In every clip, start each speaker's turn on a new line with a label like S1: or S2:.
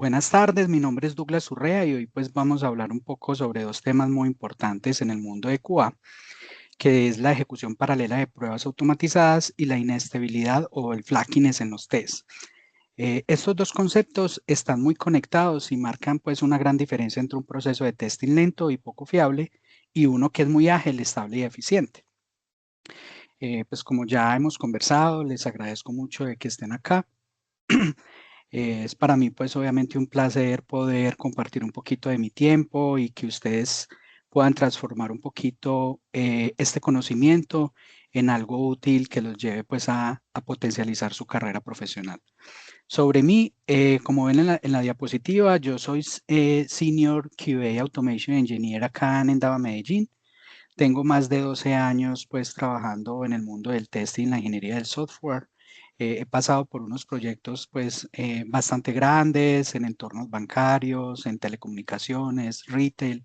S1: Buenas tardes, mi nombre es Douglas Urrea y hoy pues vamos a hablar un poco sobre dos temas muy importantes en el mundo de QA, que es la ejecución paralela de pruebas automatizadas y la inestabilidad o el flakiness en los tests. Estos dos conceptos están muy conectados y marcan pues una gran diferencia entre un proceso de testing lento y poco fiable y uno que es muy ágil, estable y eficiente. Pues como ya hemos conversado, les agradezco mucho de que estén acá. Es para mí, pues, obviamente un placer poder compartir un poquito de mi tiempo y que ustedes puedan transformar un poquito este conocimiento en algo útil que los lleve, pues, a potencializar su carrera profesional. Sobre mí, como ven en la diapositiva, yo soy Senior QA Automation Engineer acá en Endava Medellín. Tengo más de 12 años pues trabajando en el mundo del testing, la ingeniería del software. He pasado por unos proyectos pues bastante grandes en entornos bancarios, en telecomunicaciones, retail.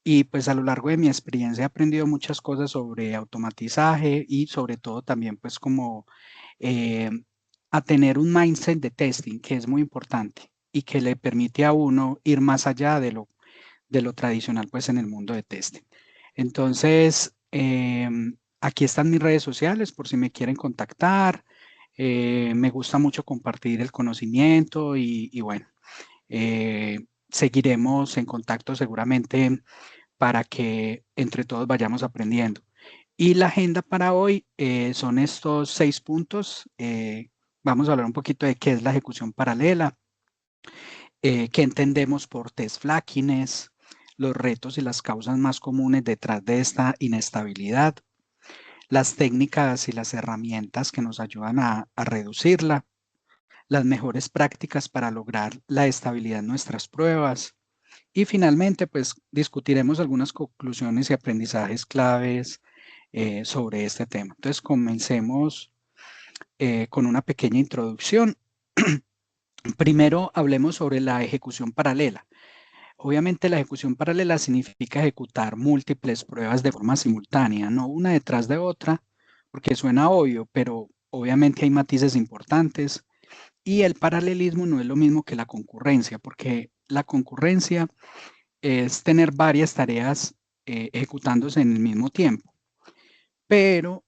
S1: Y pues a lo largo de mi experiencia he aprendido muchas cosas sobre automatizaje y sobre todo también pues como eh, a tener un mindset de testing que es muy importante y que le permite a uno ir más allá de lo tradicional pues en el mundo de testing. Entonces, aquí están mis redes sociales por si me quieren contactar. Me gusta mucho compartir el conocimiento y bueno, seguiremos en contacto seguramente para que entre todos vayamos aprendiendo. Y la agenda para hoy son estos 6 puntos. Vamos a hablar un poquito de qué es la ejecución paralela, qué entendemos por test flakiness, los retos y las causas más comunes detrás de esta inestabilidad, las técnicas y las herramientas que nos ayudan a reducirla, las mejores prácticas para lograr la estabilidad en nuestras pruebas y finalmente pues discutiremos algunas conclusiones y aprendizajes claves sobre este tema. Entonces comencemos con una pequeña introducción. Primero hablemos sobre la ejecución paralela. Obviamente la ejecución paralela significa ejecutar múltiples pruebas de forma simultánea, no una detrás de otra, porque suena obvio, pero obviamente hay matices importantes y el paralelismo no es lo mismo que la concurrencia, porque la concurrencia es tener varias tareas ejecutándose en el mismo tiempo, pero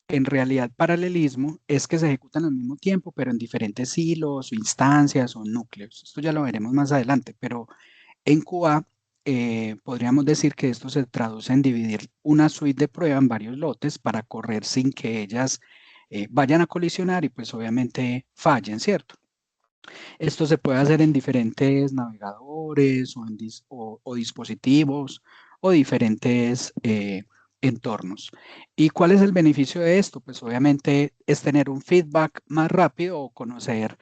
S1: en realidad paralelismo es que se ejecutan al mismo tiempo, pero en diferentes hilos o instancias o núcleos. Esto ya lo veremos más adelante, pero en QA, podríamos decir que esto se traduce en dividir una suite de prueba en varios lotes para correr sin que ellas vayan a colisionar y pues obviamente fallen, ¿cierto? Esto se puede hacer en diferentes navegadores o dispositivos o diferentes entornos. ¿Y cuál es el beneficio de esto? Pues obviamente es tener un feedback más rápido o conocer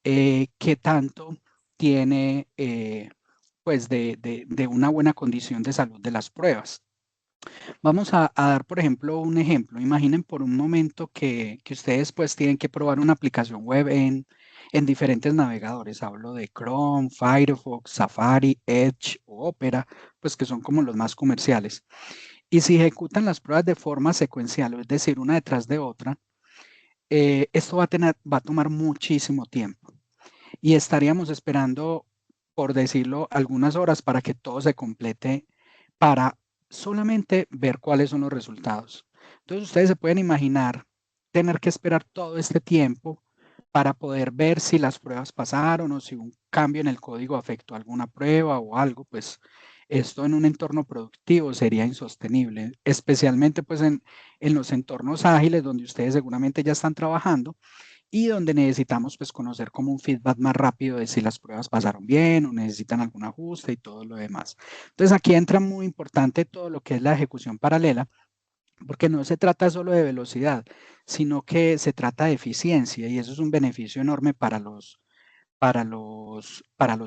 S1: qué tanto tiene pues de una buena condición de salud de las pruebas. Vamos a dar, por ejemplo, un ejemplo. Imaginen por un momento que ustedes pues tienen que probar una aplicación web en diferentes navegadores. Hablo de Chrome, Firefox, Safari, Edge o Opera, pues que son como los más comerciales. Y si ejecutan las pruebas de forma secuencial, es decir, una detrás de otra, esto va a tomar muchísimo tiempo y estaríamos esperando, por decirlo, algunas horas para que todo se complete para solamente ver cuáles son los resultados. Entonces ustedes se pueden imaginar tener que esperar todo este tiempo para poder ver si las pruebas pasaron o si un cambio en el código afectó alguna prueba o algo, pues esto en un entorno productivo sería insostenible, especialmente pues en los entornos ágiles donde ustedes seguramente ya están trabajando y donde necesitamos pues conocer como un feedback más rápido de si las pruebas pasaron bien o necesitan algún ajuste y todo lo demás. Entonces aquí entra muy importante todo lo que es la ejecución paralela, porque no se trata solo de velocidad, sino que se trata de eficiencia y eso es un beneficio enorme para los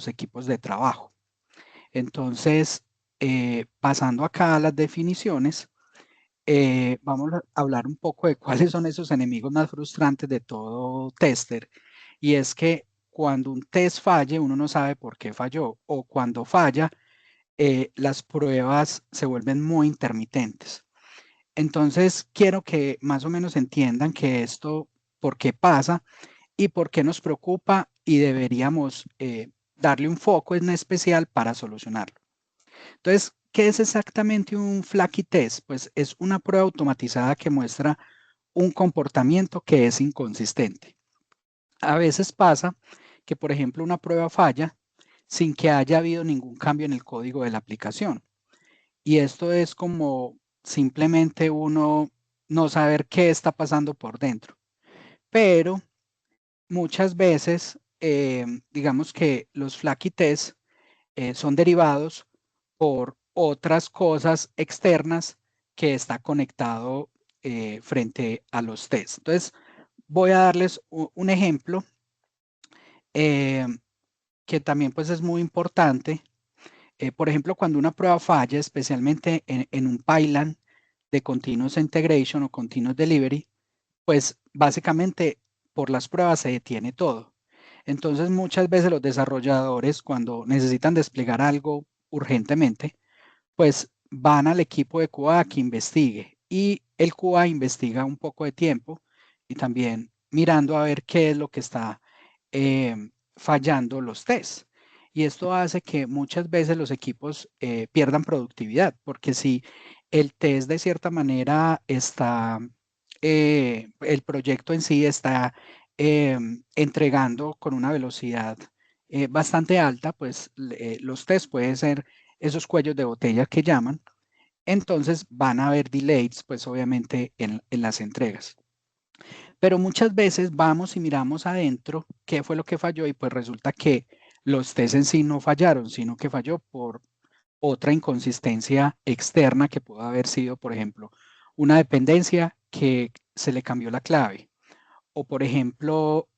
S1: equipos de trabajo. Entonces, pasando acá a las definiciones, vamos a hablar un poco de cuáles son esos enemigos más frustrantes de todo tester. Y es que cuando un test falle, uno no sabe por qué falló. O cuando falla, las pruebas se vuelven muy intermitentes. Entonces, quiero que más o menos entiendan que esto, por qué pasa y por qué nos preocupa y deberíamos darle un foco en especial para solucionarlo. Entonces, ¿qué es exactamente un Flaky Test? Pues es una prueba automatizada que muestra un comportamiento que es inconsistente. A veces pasa que, por ejemplo, una prueba falla sin que haya habido ningún cambio en el código de la aplicación. Y esto es como simplemente uno no saber qué está pasando por dentro. Pero muchas veces, digamos que los Flaky Tests son derivados por otras cosas externas que está conectado frente a los tests. Entonces, voy a darles un ejemplo eh, que también pues es muy importante. Por ejemplo, cuando una prueba falla, especialmente en un pipeline de Continuous Integration o Continuous Delivery, pues básicamente por las pruebas se detiene todo. Entonces, muchas veces los desarrolladores, cuando necesitan desplegar algo urgentemente, pues van al equipo de QA que investigue y el QA investiga un poco de tiempo y también mirando a ver qué es lo que está fallando los tests. Y esto hace que muchas veces los equipos pierdan productividad, porque si el test de cierta manera está, el proyecto en sí está entregando con una velocidad bastante alta, pues los tests pueden ser esos cuellos de botella que llaman, entonces van a haber delays, pues obviamente en las entregas. Pero muchas veces vamos y miramos adentro qué fue lo que falló y pues resulta que los test en sí no fallaron, sino que falló por otra inconsistencia externa que pudo haber sido, por ejemplo, una dependencia que se le cambió la clave. O, por ejemplo,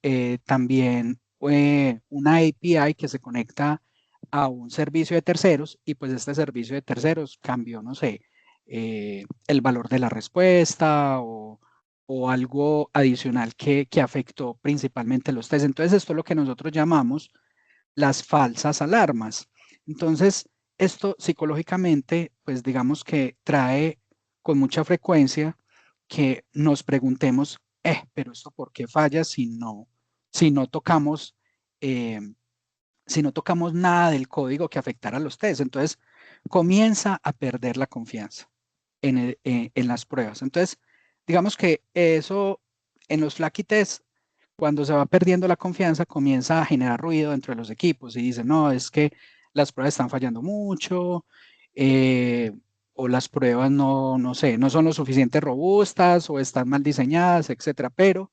S1: también una API que se conecta a un servicio de terceros y pues este servicio de terceros cambió, no sé, el valor de la respuesta o algo adicional que afectó principalmente los test. Entonces, esto es lo que nosotros llamamos las falsas alarmas. Entonces, esto psicológicamente, pues digamos que trae con mucha frecuencia que nos preguntemos, pero esto por qué falla si no tocamos, eh, si no tocamos nada del código que afectara a los tests. Entonces, comienza a perder la confianza en las pruebas. Entonces, digamos que eso en los Flaky tests, cuando se va perdiendo la confianza, comienza a generar ruido dentro de los equipos y dicen, no, es que las pruebas están fallando mucho, o las pruebas no sé, no son lo suficiente robustas o están mal diseñadas, etcétera. Pero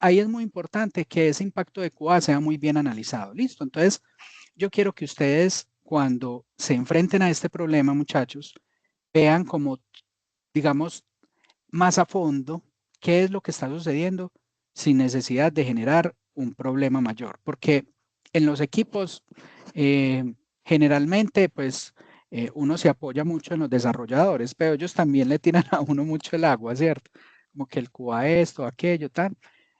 S1: ahí es muy importante que ese impacto de QA sea muy bien analizado. Listo. Entonces, yo quiero que ustedes, cuando se enfrenten a este problema, muchachos, vean como, digamos, más a fondo qué es lo que está sucediendo sin necesidad de generar un problema mayor. Porque en los equipos, generalmente, pues, uno se apoya mucho en los desarrolladores, pero ellos también le tiran a uno mucho el agua, ¿cierto? Como que el QA esto, aquello, tal.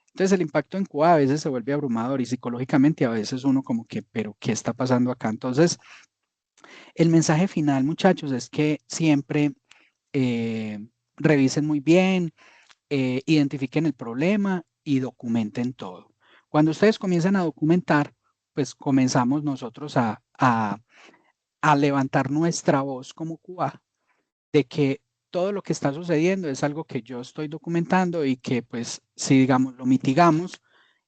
S1: Entonces el impacto en QA a veces se vuelve abrumador y psicológicamente a veces uno como que, pero ¿qué está pasando acá? Entonces, el mensaje final, muchachos, es que siempre eh, revisen muy bien, identifiquen el problema y documenten todo. Cuando ustedes comienzan a documentar, pues comenzamos nosotros a levantar nuestra voz como QA de que todo lo que está sucediendo es algo que yo estoy documentando y que pues si digamos lo mitigamos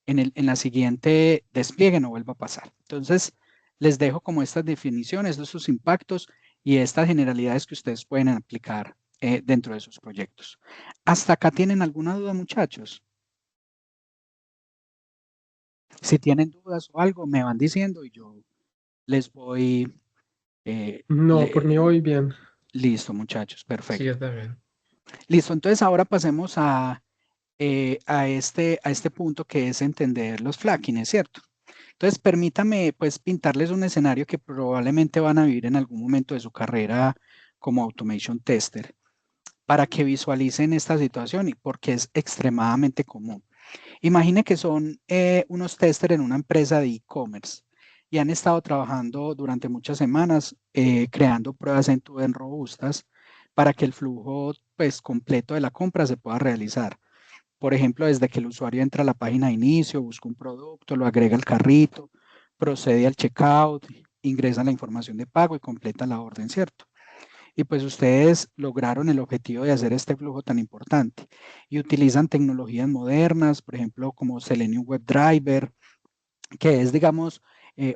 S1: en la siguiente despliegue no vuelva a pasar. Entonces, les dejo como estas definiciones, estos impactos y estas generalidades que ustedes pueden aplicar dentro de sus proyectos. ¿Hasta acá tienen alguna duda, muchachos? Si tienen dudas o algo, me van diciendo y yo les voy...
S2: No, por mí voy bien.
S1: listo, muchachos,
S2: Sí,
S1: perfecto.
S2: está bien.
S1: Listo, entonces ahora pasemos a este punto que es entender los flakkings, ¿cierto? Entonces, permítame pues pintarles un escenario que probablemente van a vivir en algún momento de su carrera como automation tester para que visualicen esta situación y porque es extremadamente común. Imagine que son unos testers en una empresa de e-commerce y han estado trabajando durante muchas semanas creando pruebas en robustas para que el flujo pues completo de la compra se pueda realizar. Por ejemplo, desde que el usuario entra a la página de inicio, busca un producto, lo agrega al carrito, procede al checkout, ingresa la información de pago y completa la orden, ¿cierto? Y pues ustedes lograron el objetivo de hacer este flujo tan importante y utilizan tecnologías modernas, por ejemplo, como Selenium WebDriver, que es, digamos,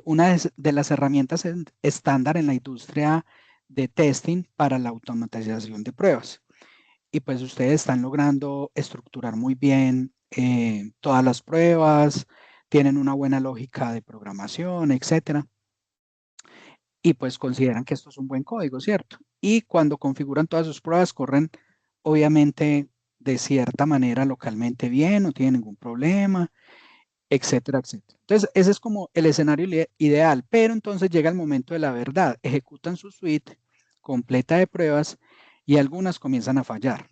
S1: una de las herramientas estándar en la industria de testing para la automatización de pruebas. Y pues ustedes están logrando estructurar muy bien todas las pruebas, tienen una buena lógica de programación, etcétera. Y pues consideran que esto es un buen código, ¿cierto? Y cuando configuran todas sus pruebas, corren obviamente de cierta manera localmente bien, no tienen ningún problema, etcétera, etcétera. Entonces, ese es como el escenario ideal, pero entonces llega el momento de la verdad. Ejecutan su suite completa de pruebas y algunas comienzan a fallar.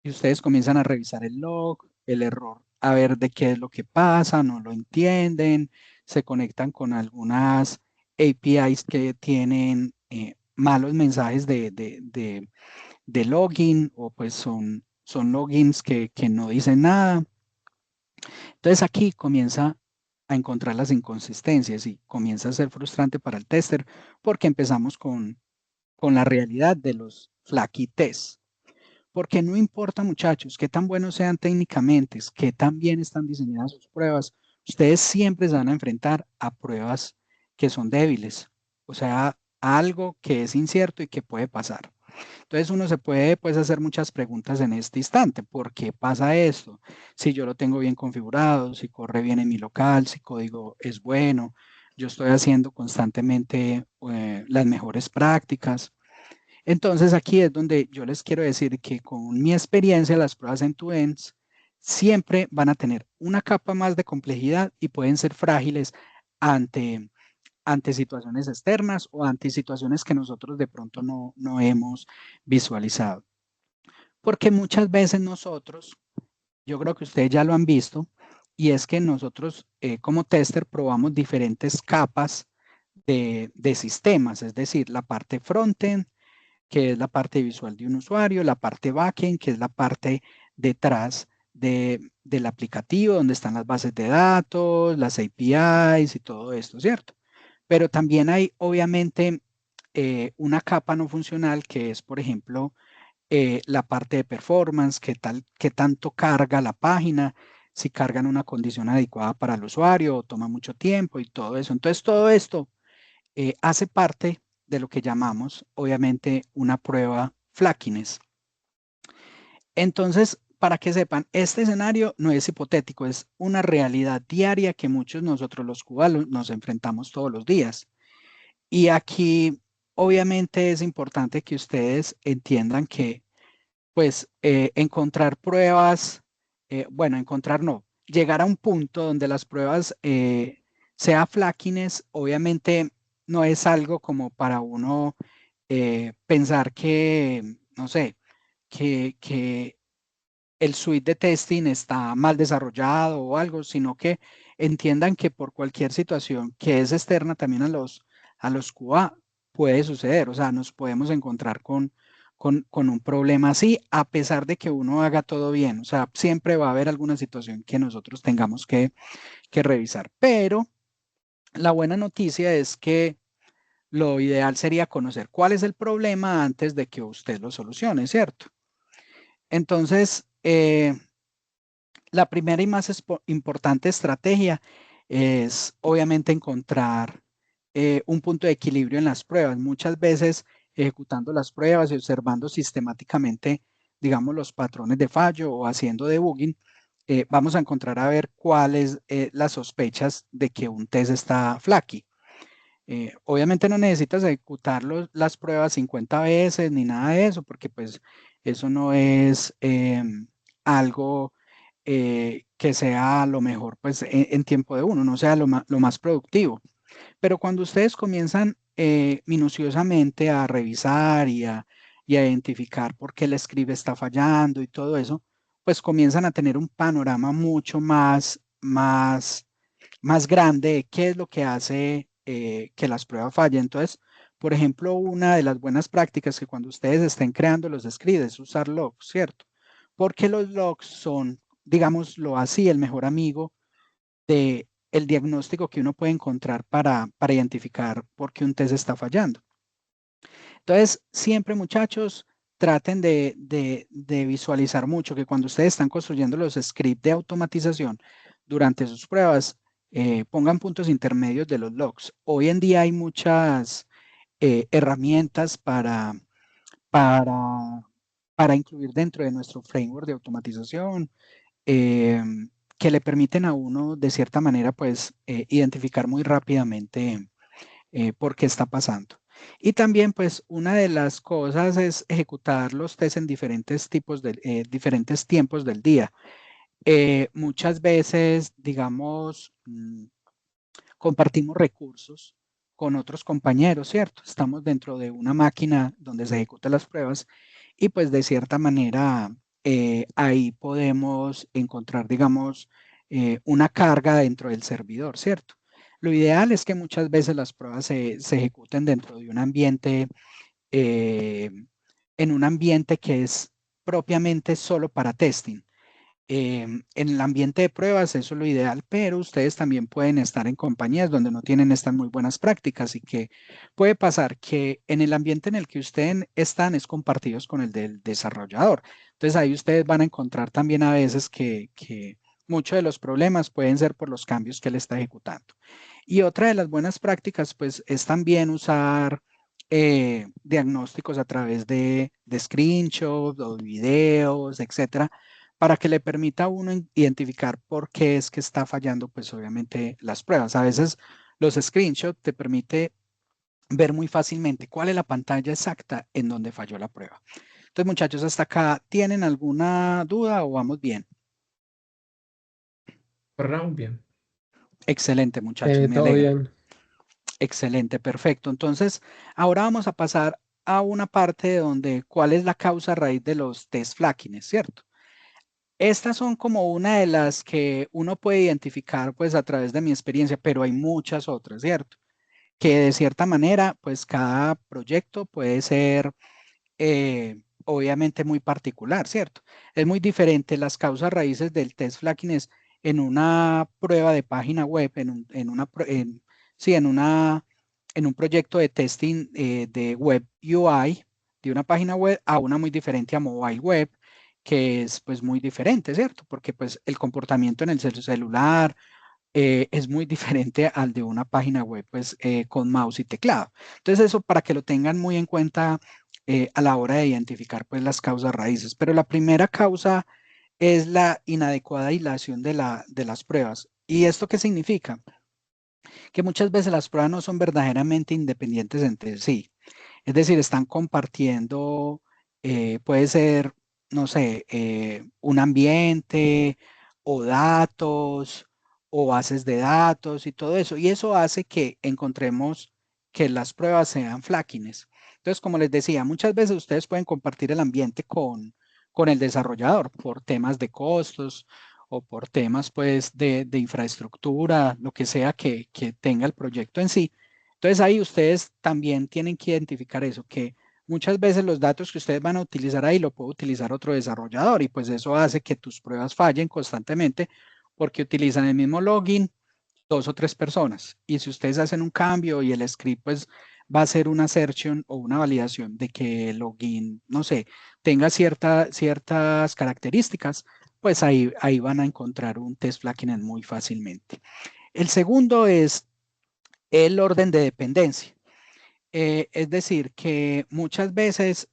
S1: Y ustedes comienzan a revisar el log, el error, a ver de qué es lo que pasa, no lo entienden, se conectan con algunas APIs que tienen malos mensajes de login o pues son logins que no dicen nada. Entonces aquí comienza a encontrar las inconsistencias y comienza a ser frustrante para el tester porque empezamos con la realidad de los flaky tests. Porque no importa, muchachos, qué tan buenos sean técnicamente, qué tan bien están diseñadas sus pruebas, ustedes siempre se van a enfrentar a pruebas que son débiles, o sea, algo que es incierto y que puede pasar. Entonces uno se puede pues hacer muchas preguntas en este instante. ¿Por qué pasa esto? Si yo lo tengo bien configurado, si corre bien en mi local, si código es bueno, yo estoy haciendo constantemente las mejores prácticas. Entonces aquí es donde yo les quiero decir que con mi experiencia las pruebas end-to-end siempre van a tener una capa más de complejidad y pueden ser frágiles ante, ante situaciones externas o ante situaciones que nosotros de pronto no hemos visualizado. Porque muchas veces nosotros, yo creo que ustedes ya lo han visto, y es que nosotros como tester probamos diferentes capas de sistemas, es decir, la parte frontend, que es la parte visual de un usuario, la parte backend, que es la parte detrás del aplicativo, donde están las bases de datos, las APIs y todo esto, ¿cierto? Pero también hay, obviamente, una capa no funcional que es, por ejemplo, la parte de performance, qué tanto carga la página, si carga en una condición adecuada para el usuario, o toma mucho tiempo y todo eso. Entonces, todo esto hace parte de lo que llamamos, obviamente, una prueba flakiness. Entonces, para que sepan, este escenario no es hipotético, es una realidad diaria que muchos nosotros los cubanos nos enfrentamos todos los días. Y aquí, obviamente, es importante que ustedes entiendan que, pues, encontrar pruebas, bueno, encontrar no, llegar a un punto donde las pruebas sea flakiness, obviamente no es algo como para uno pensar que, no sé, que el suite de testing está mal desarrollado o algo, sino que entiendan que por cualquier situación que es externa también a los QA puede suceder. O sea, nos podemos encontrar con un problema así, a pesar de que uno haga todo bien. O sea, siempre va a haber alguna situación que nosotros tengamos que revisar. Pero la buena noticia es que lo ideal sería conocer cuál es el problema antes de que usted lo solucione, ¿cierto? Entonces, la primera y más importante estrategia es obviamente encontrar un punto de equilibrio en las pruebas. Muchas veces ejecutando las pruebas y observando sistemáticamente, digamos, los patrones de fallo o haciendo debugging, vamos a encontrar a ver cuáles las sospechas de que un test está flaky. Obviamente no necesitas ejecutar las pruebas 50 veces ni nada de eso, porque pues eso no es algo que sea lo mejor pues en tiempo de uno, no sea lo más productivo. Pero cuando ustedes comienzan minuciosamente a revisar y a identificar por qué el script está fallando y todo eso, pues comienzan a tener un panorama mucho más grande de qué es lo que hace que las pruebas fallen. Entonces, por ejemplo, una de las buenas prácticas que cuando ustedes estén creando los scripts es usar logs, ¿cierto? Porque los logs son, digámoslo así, el mejor amigo el diagnóstico que uno puede encontrar para identificar por qué un test está fallando. Entonces, siempre muchachos, traten de visualizar mucho que cuando ustedes están construyendo los scripts de automatización durante sus pruebas, pongan puntos intermedios de los logs. Hoy en día hay muchas herramientas para incluir dentro de nuestro framework de automatización que le permiten a uno, de cierta manera, pues, identificar muy rápidamente por qué está pasando. Y también, pues, una de las cosas es ejecutar los test en diferentes diferentes tiempos del día. Muchas veces, digamos, compartimos recursos con otros compañeros, ¿cierto? Estamos dentro de una máquina donde se ejecutan las pruebas y pues de cierta manera ahí podemos encontrar, digamos, una carga dentro del servidor, ¿cierto? Lo ideal es que muchas veces las pruebas se ejecuten dentro de un ambiente, eh, en un ambiente que es propiamente solo para testing. En el ambiente de pruebas eso es lo ideal, pero ustedes también pueden estar en compañías donde no tienen estas muy buenas prácticas y que puede pasar que en el ambiente en el que ustedes están es compartidos con el del desarrollador. Entonces ahí ustedes van a encontrar también a veces que muchos de los problemas pueden ser por los cambios que él está ejecutando. Y otra de las buenas prácticas pues es también usar diagnósticos a través de screenshots o videos, etcétera, para que le permita a uno identificar por qué es que está fallando, pues obviamente las pruebas. A veces los screenshots te permite ver muy fácilmente cuál es la pantalla exacta en donde falló la prueba. Entonces, muchachos, hasta acá, ¿tienen alguna duda o vamos bien?
S2: Por round, bien.
S1: Excelente, muchachos, me
S2: Todo
S1: alegra.
S2: bien.
S1: Excelente, perfecto. Entonces, ahora vamos a pasar a una parte donde cuál es la causa raíz de los test flakkings, ¿cierto? Estas son como una de las que uno puede identificar pues a través de mi experiencia, pero hay muchas otras, ¿cierto? Que de cierta manera pues cada proyecto puede ser obviamente muy particular, ¿cierto? Es muy diferente las causas raíces del test flakiness en una prueba de página web, sí, en un proyecto de testing de web UI de una página web a una muy diferente a mobile web, que es pues muy diferente, ¿cierto? Porque pues el comportamiento en el celular es muy diferente al de una página web pues con mouse y teclado. Entonces eso para que lo tengan muy en cuenta a la hora de identificar pues las causas raíces. Pero la primera causa es la inadecuada aislación de las pruebas. ¿Y esto qué significa? Que muchas veces las pruebas no son verdaderamente independientes entre sí. Es decir, están compartiendo, puede ser, no sé, un ambiente o datos o bases de datos y todo eso. Y eso hace que encontremos que las pruebas sean fláquines. Entonces, como les decía, muchas veces ustedes pueden compartir el ambiente con el desarrollador por temas de costos o por temas pues de infraestructura, lo que sea que tenga el proyecto en sí. Entonces ahí ustedes también tienen que identificar eso, que muchas veces los datos que ustedes van a utilizar ahí lo puede utilizar otro desarrollador y pues eso hace que tus pruebas fallen constantemente porque utilizan el mismo login dos o tres personas. Y si ustedes hacen un cambio y el script pues va a hacer una assertion o una validación de que el login, no sé, tenga ciertas características, pues ahí van a encontrar un test flagging muy fácilmente. El segundo es el orden de dependencia. Es decir, que muchas veces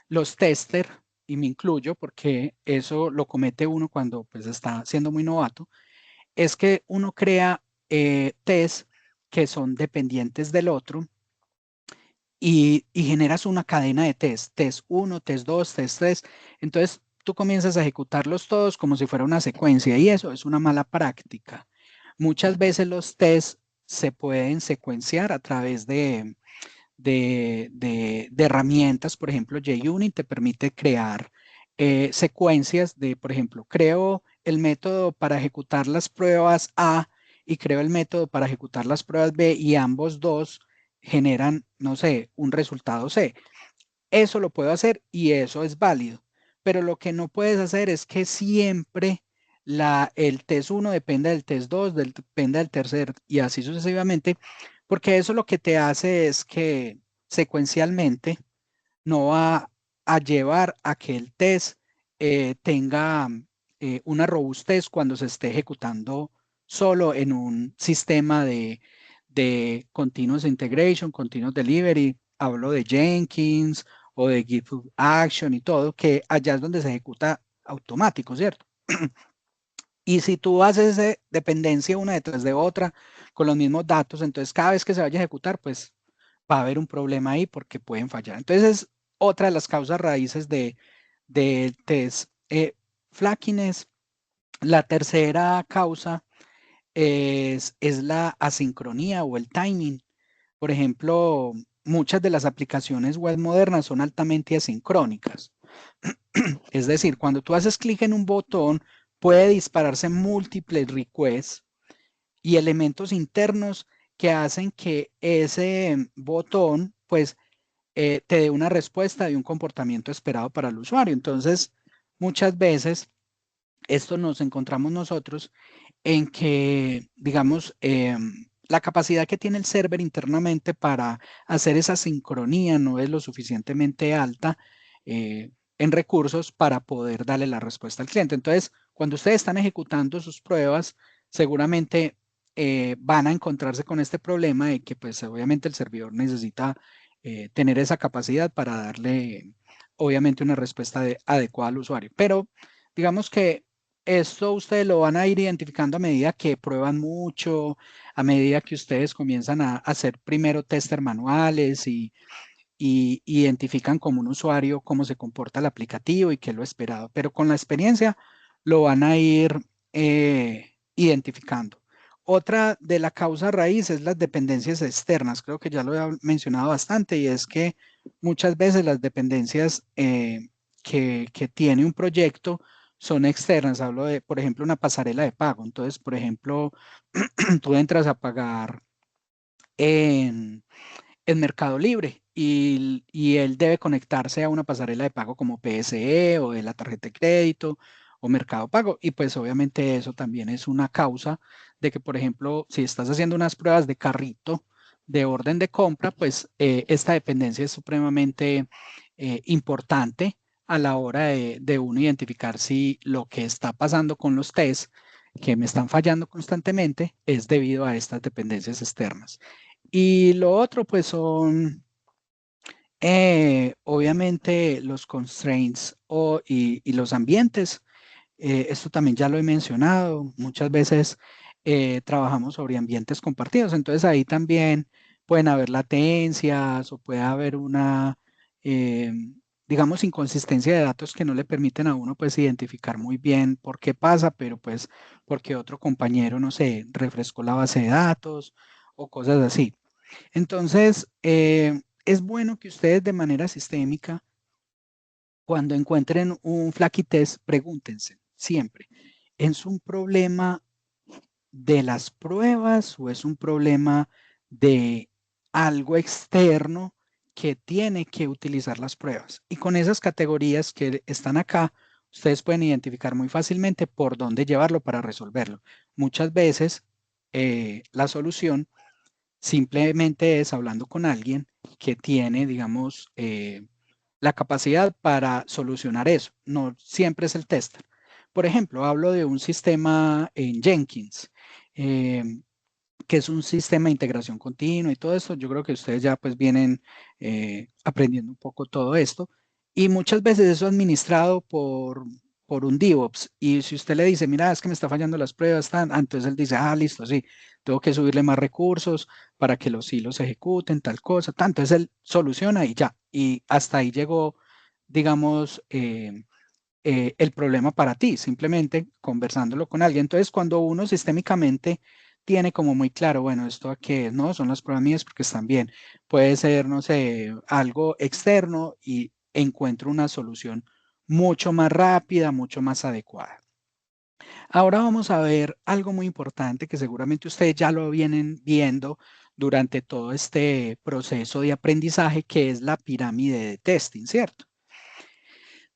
S1: los testers, y me incluyo porque eso lo comete uno cuando pues, está siendo muy novato, es que uno crea tests que son dependientes del otro y generas una cadena de test, test 1, test 2, test 3. Entonces tú comienzas a ejecutarlos todos como si fuera una secuencia y eso es una mala práctica. Muchas veces los tests se pueden secuenciar a través de herramientas, por ejemplo, JUnit te permite crear secuencias de, por ejemplo, creo el método para ejecutar las pruebas A y creo el método para ejecutar las pruebas B y ambos dos generan, no sé, un resultado C. Eso lo puedo hacer y eso es válido, pero lo que no puedes hacer es que siempre el test 1 depende del test 2, depende del tercer y así sucesivamente, porque eso lo que te hace es que secuencialmente no va a llevar a que el test tenga una robustez cuando se esté ejecutando solo en un sistema de continuous integration, continuous delivery. Hablo de Jenkins o de GitHub Action y todo, que allá es donde se ejecuta automático, ¿cierto? Y si tú haces dependencia una detrás de otra con los mismos datos, entonces cada vez que se vaya a ejecutar, pues va a haber un problema ahí porque pueden fallar. Entonces es otra de las causas raíces del test flakiness. La tercera causa es la asincronía o el timing. Por ejemplo, muchas de las aplicaciones web modernas son altamente asincrónicas. Es decir, cuando tú haces clic en un botón, puede dispararse múltiples requests y elementos internos que hacen que ese botón, pues, te dé una respuesta de un comportamiento esperado para el usuario. Entonces, muchas veces, esto nos encontramos nosotros en que, digamos, la capacidad que tiene el server internamente para hacer esa sincronía no es lo suficientemente alta en recursos para poder darle la respuesta al cliente. Entonces, cuando ustedes están ejecutando sus pruebas, seguramente van a encontrarse con este problema de que, pues, obviamente el servidor necesita tener esa capacidad para darle, obviamente, una respuesta adecuada al usuario. Pero, digamos que esto ustedes lo van a ir identificando a medida que prueban mucho, a medida que ustedes comienzan a hacer primero tester manuales y identifican como un usuario cómo se comporta el aplicativo y qué es lo esperado. Pero con la experiencia lo van a ir identificando. Otra de la causa raíz es las dependencias externas. Creo que ya lo he mencionado bastante y es que muchas veces las dependencias que tiene un proyecto son externas. Hablo de, por ejemplo, una pasarela de pago. Entonces, por ejemplo, tú entras a pagar en Mercado Libre y él debe conectarse a una pasarela de pago como PSE o de la tarjeta de crédito o Mercado Pago. Y pues obviamente eso también es una causa de que, por ejemplo, si estás haciendo unas pruebas de carrito, de orden de compra, pues esta dependencia es supremamente importante a la hora de uno identificar si lo que está pasando con los test que me están fallando constantemente es debido a estas dependencias externas. Y lo otro, pues son obviamente los constraints y los ambientes. Esto también ya lo he mencionado. Muchas veces trabajamos sobre ambientes compartidos. Entonces ahí también pueden haber latencias o puede haber una, eh, digamos, inconsistencia de datos que no le permiten a uno pues identificar muy bien por qué pasa, pero pues porque otro compañero, no sé, refrescó la base de datos o cosas así. Entonces, es bueno que ustedes de manera sistémica, cuando encuentren un flaky test, pregúntense siempre, ¿es un problema de las pruebas o es un problema de algo externo que tiene que utilizar las pruebas? Y con esas categorías que están acá, ustedes pueden identificar muy fácilmente por dónde llevarlo para resolverlo. Muchas veces la solución simplemente es hablando con alguien que tiene, digamos, la capacidad para solucionar eso. No siempre es el tester. Por ejemplo, hablo de un sistema en Jenkins, eh, que es un sistema de integración continua y todo esto. Yo creo que ustedes ya pues vienen aprendiendo un poco todo esto. Y muchas veces eso es administrado por un DevOps. Y si usted le dice, mira, es que me está fallando las pruebas, entonces él dice, ah, listo, sí, tengo que subirle más recursos para que los hilos se ejecuten, tal cosa, tanto. Entonces él soluciona y ya. Y hasta ahí llegó, digamos, el problema para ti, simplemente conversándolo con alguien. Entonces, cuando uno sistémicamente tiene como muy claro, bueno, esto a qué no, son las pruebas mías porque están bien. Puede ser, no sé, algo externo y encuentro una solución mucho más rápida, mucho más adecuada. Ahora vamos a ver algo muy importante que seguramente ustedes ya lo vienen viendo durante todo este proceso de aprendizaje, que es la pirámide de testing, ¿cierto?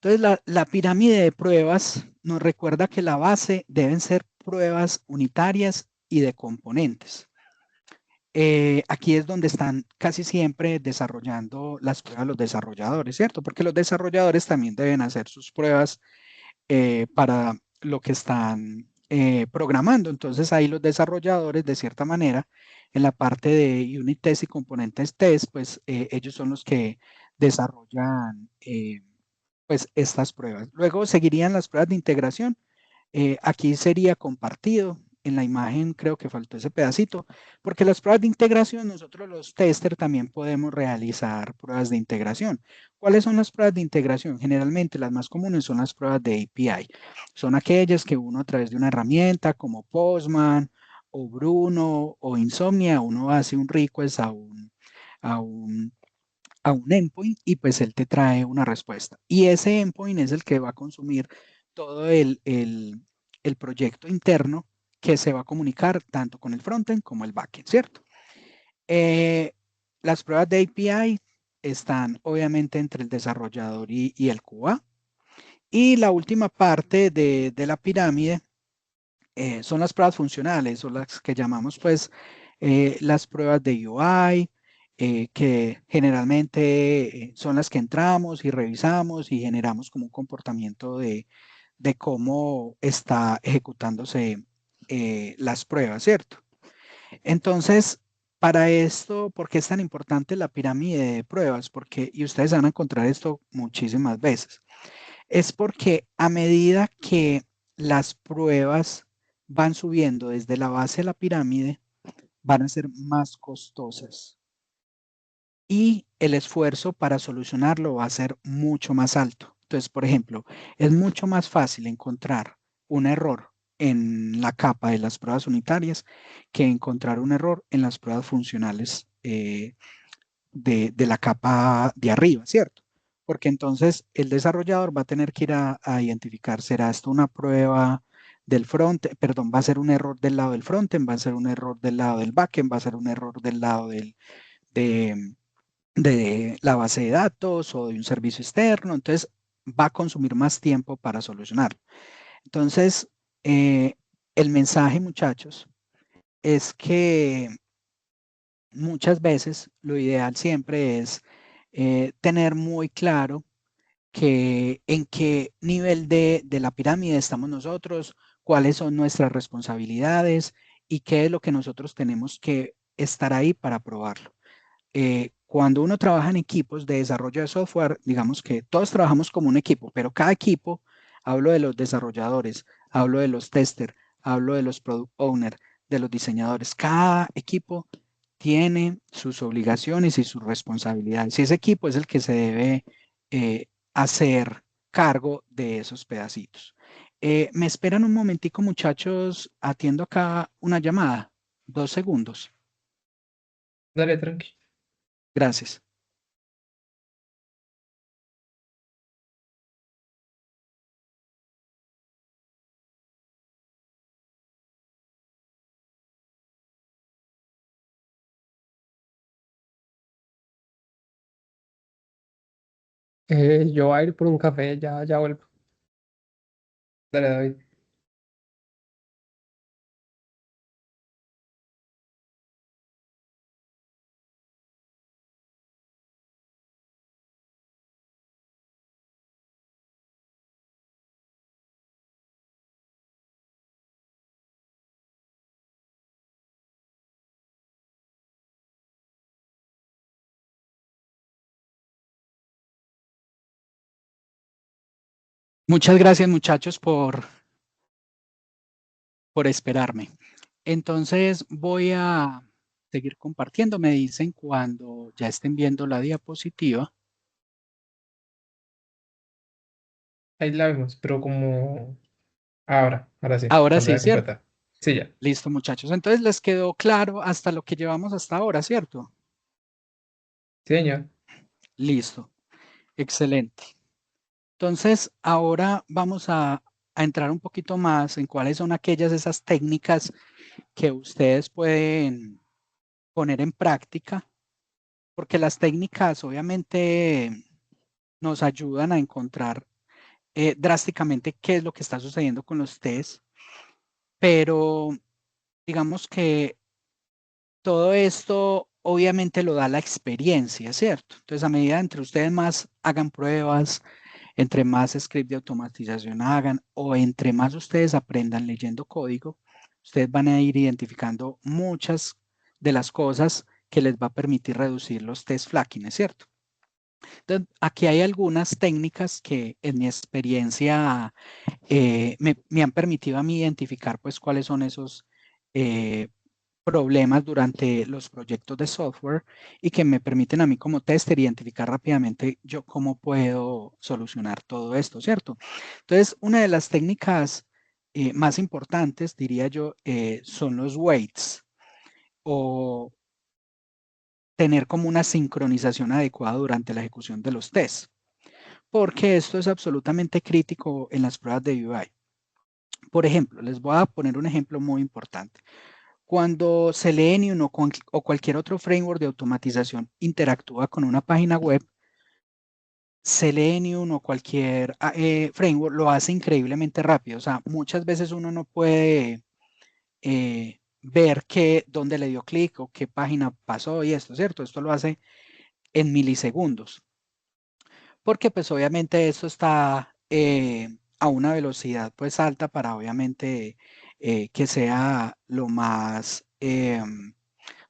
S1: Entonces, la pirámide de pruebas nos recuerda que la base deben ser pruebas unitarias y de componentes. Aquí es donde están casi siempre desarrollando las pruebas los desarrolladores, ¿cierto? Porque los desarrolladores también deben hacer sus pruebas para lo que están programando. Entonces ahí los desarrolladores, de cierta manera, en la parte de unit test y componentes test, pues ellos son los que desarrollan pues estas pruebas. Luego seguirían las pruebas de integración. Aquí sería compartido. En la imagen creo que faltó ese pedacito, porque las pruebas de integración, nosotros los testers también podemos realizar pruebas de integración. ¿Cuáles son las pruebas de integración? Generalmente las más comunes son las pruebas de API. Son aquellas que uno a través de una herramienta como Postman o Bruno o Insomnia, uno hace un request a un a un endpoint y pues él te trae una respuesta. Y ese endpoint es el que va a consumir todo el proyecto interno que se va a comunicar tanto con el frontend como el backend, ¿cierto? Las pruebas de API están obviamente entre el desarrollador y el QA. Y la última parte de la pirámide son las pruebas funcionales o las que llamamos pues las pruebas de UI, que generalmente son las que entramos y revisamos y generamos como un comportamiento de cómo está ejecutándose las pruebas, ¿cierto? Entonces, para esto, ¿por qué es tan importante la pirámide de pruebas? Porque, y ustedes van a encontrar esto muchísimas veces, es porque a medida que las pruebas van subiendo desde la base de la pirámide, van a ser más costosas y el esfuerzo para solucionarlo va a ser mucho más alto. Entonces, por ejemplo, es mucho más fácil encontrar un error en la capa de las pruebas unitarias que encontrar un error en las pruebas funcionales de la capa de arriba, ¿cierto? Porque entonces el desarrollador va a tener que ir a identificar, ¿será esto una prueba del front, perdón, va a ser un error del lado del frontend, va a ser un error del lado del backend, va a ser un error del lado de, de la base de datos o de un servicio externo, entonces va a consumir más tiempo para solucionarlo. Entonces, el mensaje, muchachos, es que muchas veces lo ideal siempre es tener muy claro que en qué nivel de la pirámide estamos nosotros, cuáles son nuestras responsabilidades y qué es lo que nosotros tenemos que estar ahí para probarlo. Cuando uno trabaja en equipos de desarrollo de software, digamos que todos trabajamos como un equipo, pero cada equipo, hablo de los desarrolladores, hablo de los testers, hablo de los product owners, de los diseñadores, cada equipo tiene sus obligaciones y sus responsabilidades. Y ese equipo es el que se debe hacer cargo de esos pedacitos. Me esperan un momentico, muchachos, atiendo acá una llamada, 2 segundos.
S2: Dale, tranqui.
S1: Gracias.
S2: Yo voy a ir por un café, ya vuelvo. Dale, David.
S1: Muchas gracias, muchachos, por esperarme. Entonces voy a seguir compartiendo. Me dicen cuando ya estén viendo la diapositiva.
S2: Ahí la vemos, pero como ahora sí,
S1: Ahora
S2: cuando
S1: sí,
S2: ya
S1: ¿cierto?
S2: completa. Sí, ya.
S1: Listo, muchachos. Entonces les quedó claro hasta lo que llevamos hasta ahora, ¿cierto?
S2: Sí, señor.
S1: Listo. Excelente. Entonces, ahora vamos a entrar un poquito más en cuáles son aquellas esas técnicas que ustedes pueden poner en práctica, porque las técnicas obviamente nos ayudan a encontrar drásticamente qué es lo que está sucediendo con los tests, pero digamos que todo esto obviamente lo da la experiencia, ¿cierto? Entonces, a medida entre ustedes más hagan pruebas, entre más script de automatización hagan o entre más ustedes aprendan leyendo código, ustedes van a ir identificando muchas de las cosas que les va a permitir reducir los test flagging, ¿cierto? Entonces, aquí hay algunas técnicas que en mi experiencia me han permitido a mí identificar pues cuáles son esos problemas durante los proyectos de software y que me permiten a mí como tester identificar rápidamente yo cómo puedo solucionar todo esto, ¿cierto? Entonces, una de las técnicas más importantes, diría yo, son los weights o tener como una sincronización adecuada durante la ejecución de los tests, porque esto es absolutamente crítico en las pruebas de UI. Por ejemplo, les voy a poner un ejemplo muy importante. Cuando Selenium o cualquier otro framework de automatización interactúa con una página web, Selenium o cualquier framework lo hace increíblemente rápido. O sea, muchas veces uno no puede ver dónde le dio clic o qué página pasó y esto, ¿cierto? Esto lo hace en milisegundos. Porque pues obviamente esto está a una velocidad pues alta para obviamente que sea lo más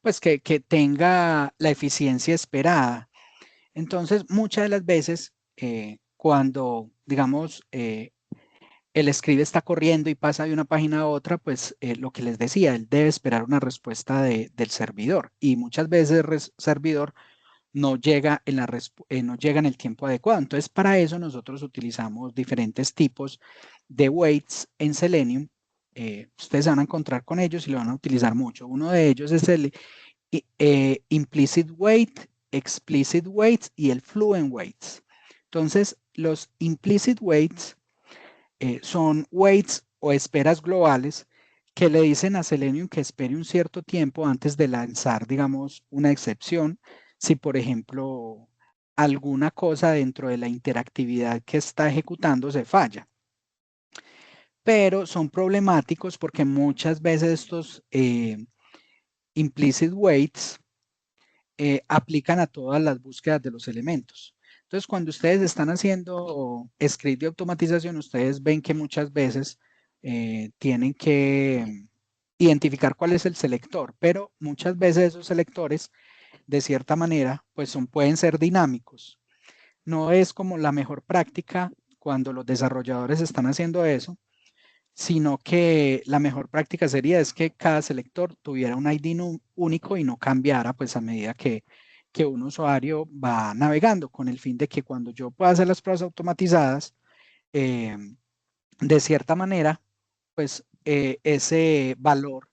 S1: pues que tenga la eficiencia esperada. Entonces, muchas de las veces, cuando, digamos, el script está corriendo y pasa de una página a otra, pues lo que les decía, él debe esperar una respuesta del servidor. Y muchas veces el servidor no llega no llega en el tiempo adecuado. Entonces, para eso nosotros utilizamos diferentes tipos de weights en Selenium. Ustedes se van a encontrar con ellos y lo van a utilizar mucho. Uno de ellos es el implicit weight, explicit weights y el fluent weights. Entonces, los implicit weights son weights o esperas globales que le dicen a Selenium que espere un cierto tiempo antes de lanzar, digamos, una excepción. Si, por ejemplo, alguna cosa dentro de la interactividad que está ejecutando se falla. Pero son problemáticos porque muchas veces estos implicit weights aplican a todas las búsquedas de los elementos. Entonces, cuando ustedes están haciendo script de automatización, ustedes ven que muchas veces tienen que identificar cuál es el selector, pero muchas veces esos selectores, de cierta manera, pues pueden ser dinámicos. No es como la mejor práctica cuando los desarrolladores están haciendo eso, sino que la mejor práctica sería es que cada selector tuviera un ID único y no cambiara pues a medida que un usuario va navegando, con el fin de que cuando yo pueda hacer las pruebas automatizadas, de cierta manera, pues ese valor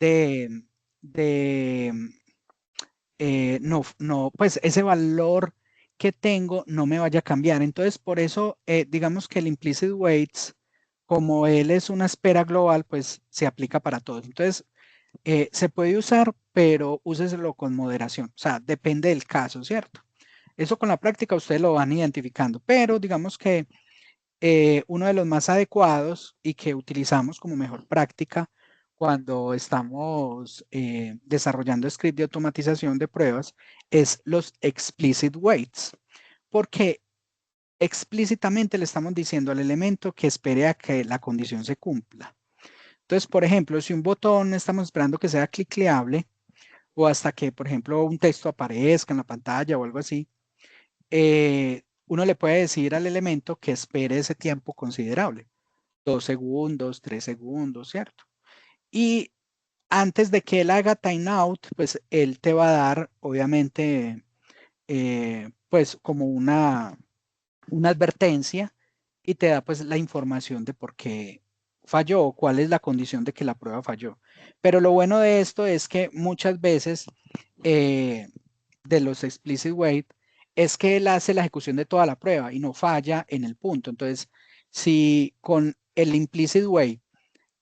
S1: de, de no, pues ese valor que tengo no me vaya a cambiar. Entonces, por eso, digamos que el implicit weights, como él es una espera global, pues se aplica para todos. Entonces, se puede usar, pero úseselo con moderación. O sea, depende del caso, ¿cierto? Eso con la práctica ustedes lo van identificando, pero digamos que uno de los más adecuados y que utilizamos como mejor práctica cuando estamos desarrollando script de automatización de pruebas es los explicit weights, porque explícitamente le estamos diciendo al elemento que espere a que la condición se cumpla. Entonces, por ejemplo, si un botón estamos esperando que sea clicleable o hasta que, por ejemplo, un texto aparezca en la pantalla o algo así, uno le puede decir al elemento que espere ese tiempo considerable, 2 segundos, 3 segundos, ¿cierto? Y antes de que él haga timeout, pues él te va a dar, obviamente, pues como una advertencia y te da pues la información de por qué falló o cuál es la condición de que la prueba falló. Pero lo bueno de esto es que muchas veces de los explicit weight es que él hace la ejecución de toda la prueba y no falla en el punto. Entonces, si con el implicit weight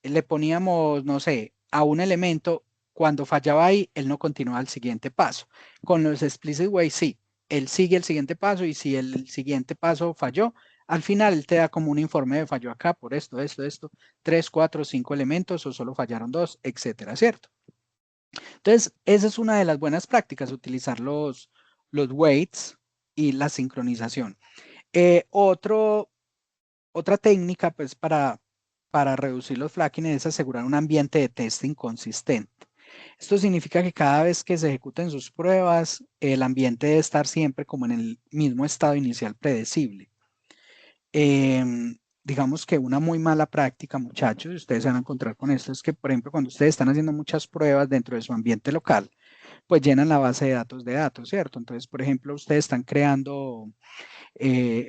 S1: le poníamos, no sé, a un elemento, cuando fallaba ahí, él no continúa al siguiente paso. Con los explicit weight, sí, él sigue el siguiente paso y si el siguiente paso falló, Al final él te da como un informe de falló acá por esto, 3, 4, 5 elementos o solo fallaron 2, etcétera, ¿cierto? Entonces, esa es una de las buenas prácticas, utilizar los weights y la sincronización. Otra técnica, pues, para reducir los flagging es asegurar un ambiente de testing consistente. Esto significa que cada vez que se ejecuten sus pruebas, el ambiente debe estar siempre como en el mismo estado inicial predecible. Digamos que una muy mala práctica, muchachos, y ustedes se van a encontrar con esto, es que, por ejemplo, cuando ustedes están haciendo muchas pruebas dentro de su ambiente local, pues llenan la base de datos, ¿cierto? Entonces, por ejemplo, ustedes están creando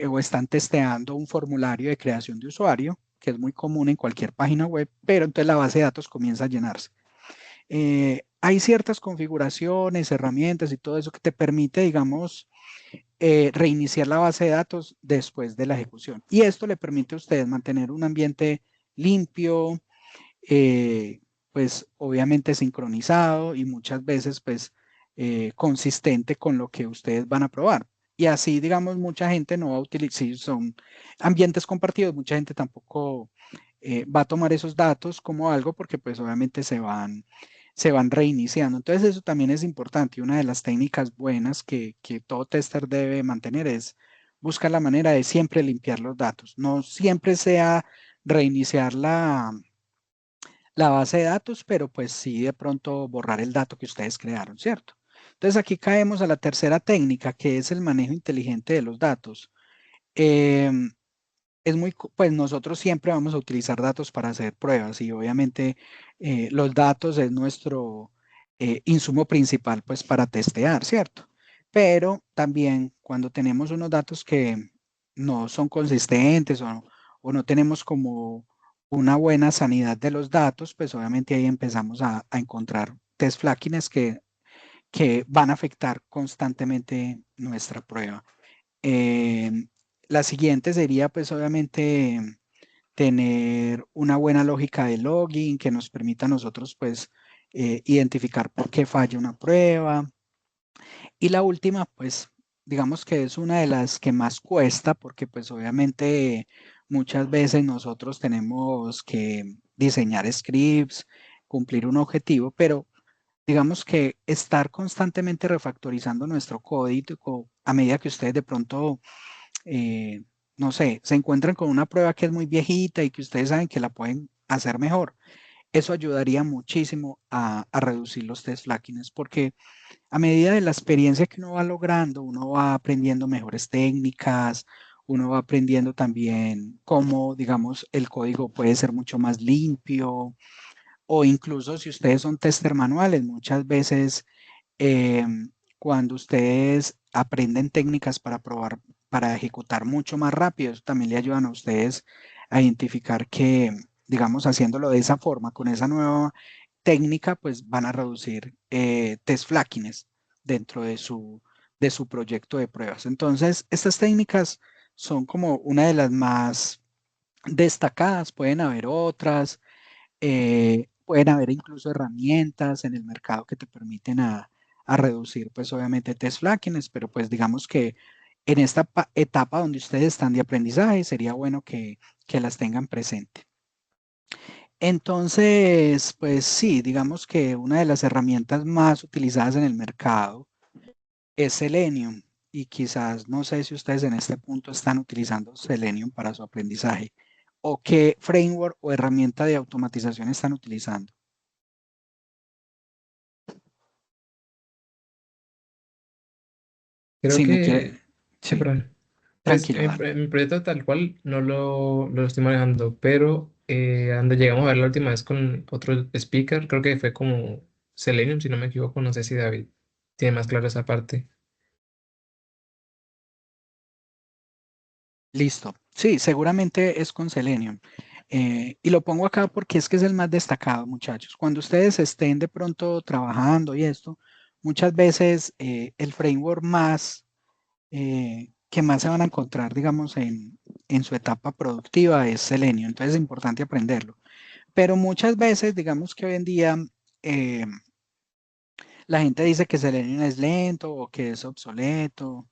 S1: o están testeando un formulario de creación de usuario, que es muy común en cualquier página web, pero entonces la base de datos comienza a llenarse. Hay ciertas configuraciones, herramientas y todo eso que te permite, digamos, reiniciar la base de datos después de la ejecución. Y esto le permite a ustedes mantener un ambiente limpio, pues obviamente sincronizado y muchas veces pues consistente con lo que ustedes van a probar. Y así, digamos, mucha gente no va a utilizar, si son ambientes compartidos, mucha gente tampoco va a tomar esos datos como algo porque pues obviamente se van reiniciando. Entonces eso también es importante y una de las técnicas buenas que todo tester debe mantener es buscar la manera de siempre limpiar los datos. No siempre sea reiniciar la base de datos, pero pues sí de pronto borrar el dato que ustedes crearon, ¿cierto? Entonces aquí caemos a la tercera técnica, que es el manejo inteligente de los datos. Pues nosotros siempre vamos a utilizar datos para hacer pruebas y obviamente los datos es nuestro insumo principal pues para testear, ¿cierto? Pero también cuando tenemos unos datos que no son consistentes o no tenemos como una buena sanidad de los datos, pues obviamente ahí empezamos a encontrar test flakiness que van a afectar constantemente nuestra prueba. Eh, la siguiente sería, pues, obviamente, tener una buena lógica de login que nos permita a nosotros, pues, identificar por qué falla una prueba. Y la última, pues, digamos que es una de las que más cuesta, porque, pues, obviamente, muchas veces nosotros tenemos que diseñar scripts, cumplir un objetivo, pero digamos que estar constantemente refactorizando nuestro código a medida que ustedes de pronto no sé, se encuentran con una prueba que es muy viejita y que ustedes saben que la pueden hacer mejor. Eso ayudaría muchísimo a reducir los test flakiness porque a medida de la experiencia que uno va logrando, uno va aprendiendo mejores técnicas, uno va aprendiendo también cómo, digamos, el código puede ser mucho más limpio o incluso si ustedes son tester manuales, muchas veces eh, cuando ustedes aprenden técnicas para probar, para ejecutar mucho más rápido, eso también le ayudan a ustedes a identificar que, digamos, haciéndolo de esa forma, con esa nueva técnica, pues van a reducir test flakiness dentro de su proyecto de pruebas. Entonces, estas técnicas son como una de las más destacadas, pueden haber otras, pueden haber incluso herramientas en el mercado que te permiten a reducir, pues obviamente test flakiness, pero pues digamos que en esta etapa donde ustedes están de aprendizaje sería bueno que las tengan presente. Entonces, pues sí, digamos que una de las herramientas más utilizadas en el mercado es Selenium y quizás no sé si ustedes en este punto están utilizando Selenium para su aprendizaje o qué framework o herramienta de automatización están utilizando.
S2: Creo
S1: Si me quiere,
S2: que,
S1: sí,
S2: perdón. Pues
S1: tranquilo, dale.
S2: mi proyecto tal cual no lo estoy manejando, pero donde llegamos a ver la última vez con otro speaker, creo que fue como Selenium, si no me equivoco, no sé si David tiene más claro esa parte.
S1: Listo. Sí, seguramente es con Selenium. Y lo pongo acá porque es que es el más destacado, muchachos. Cuando ustedes estén de pronto trabajando y esto, muchas veces el framework más que más se van a encontrar, digamos, en su etapa productiva es Selenium. Entonces es importante aprenderlo. Pero muchas veces, digamos que hoy en día eh, la gente dice que Selenium es lento o que es obsoleto,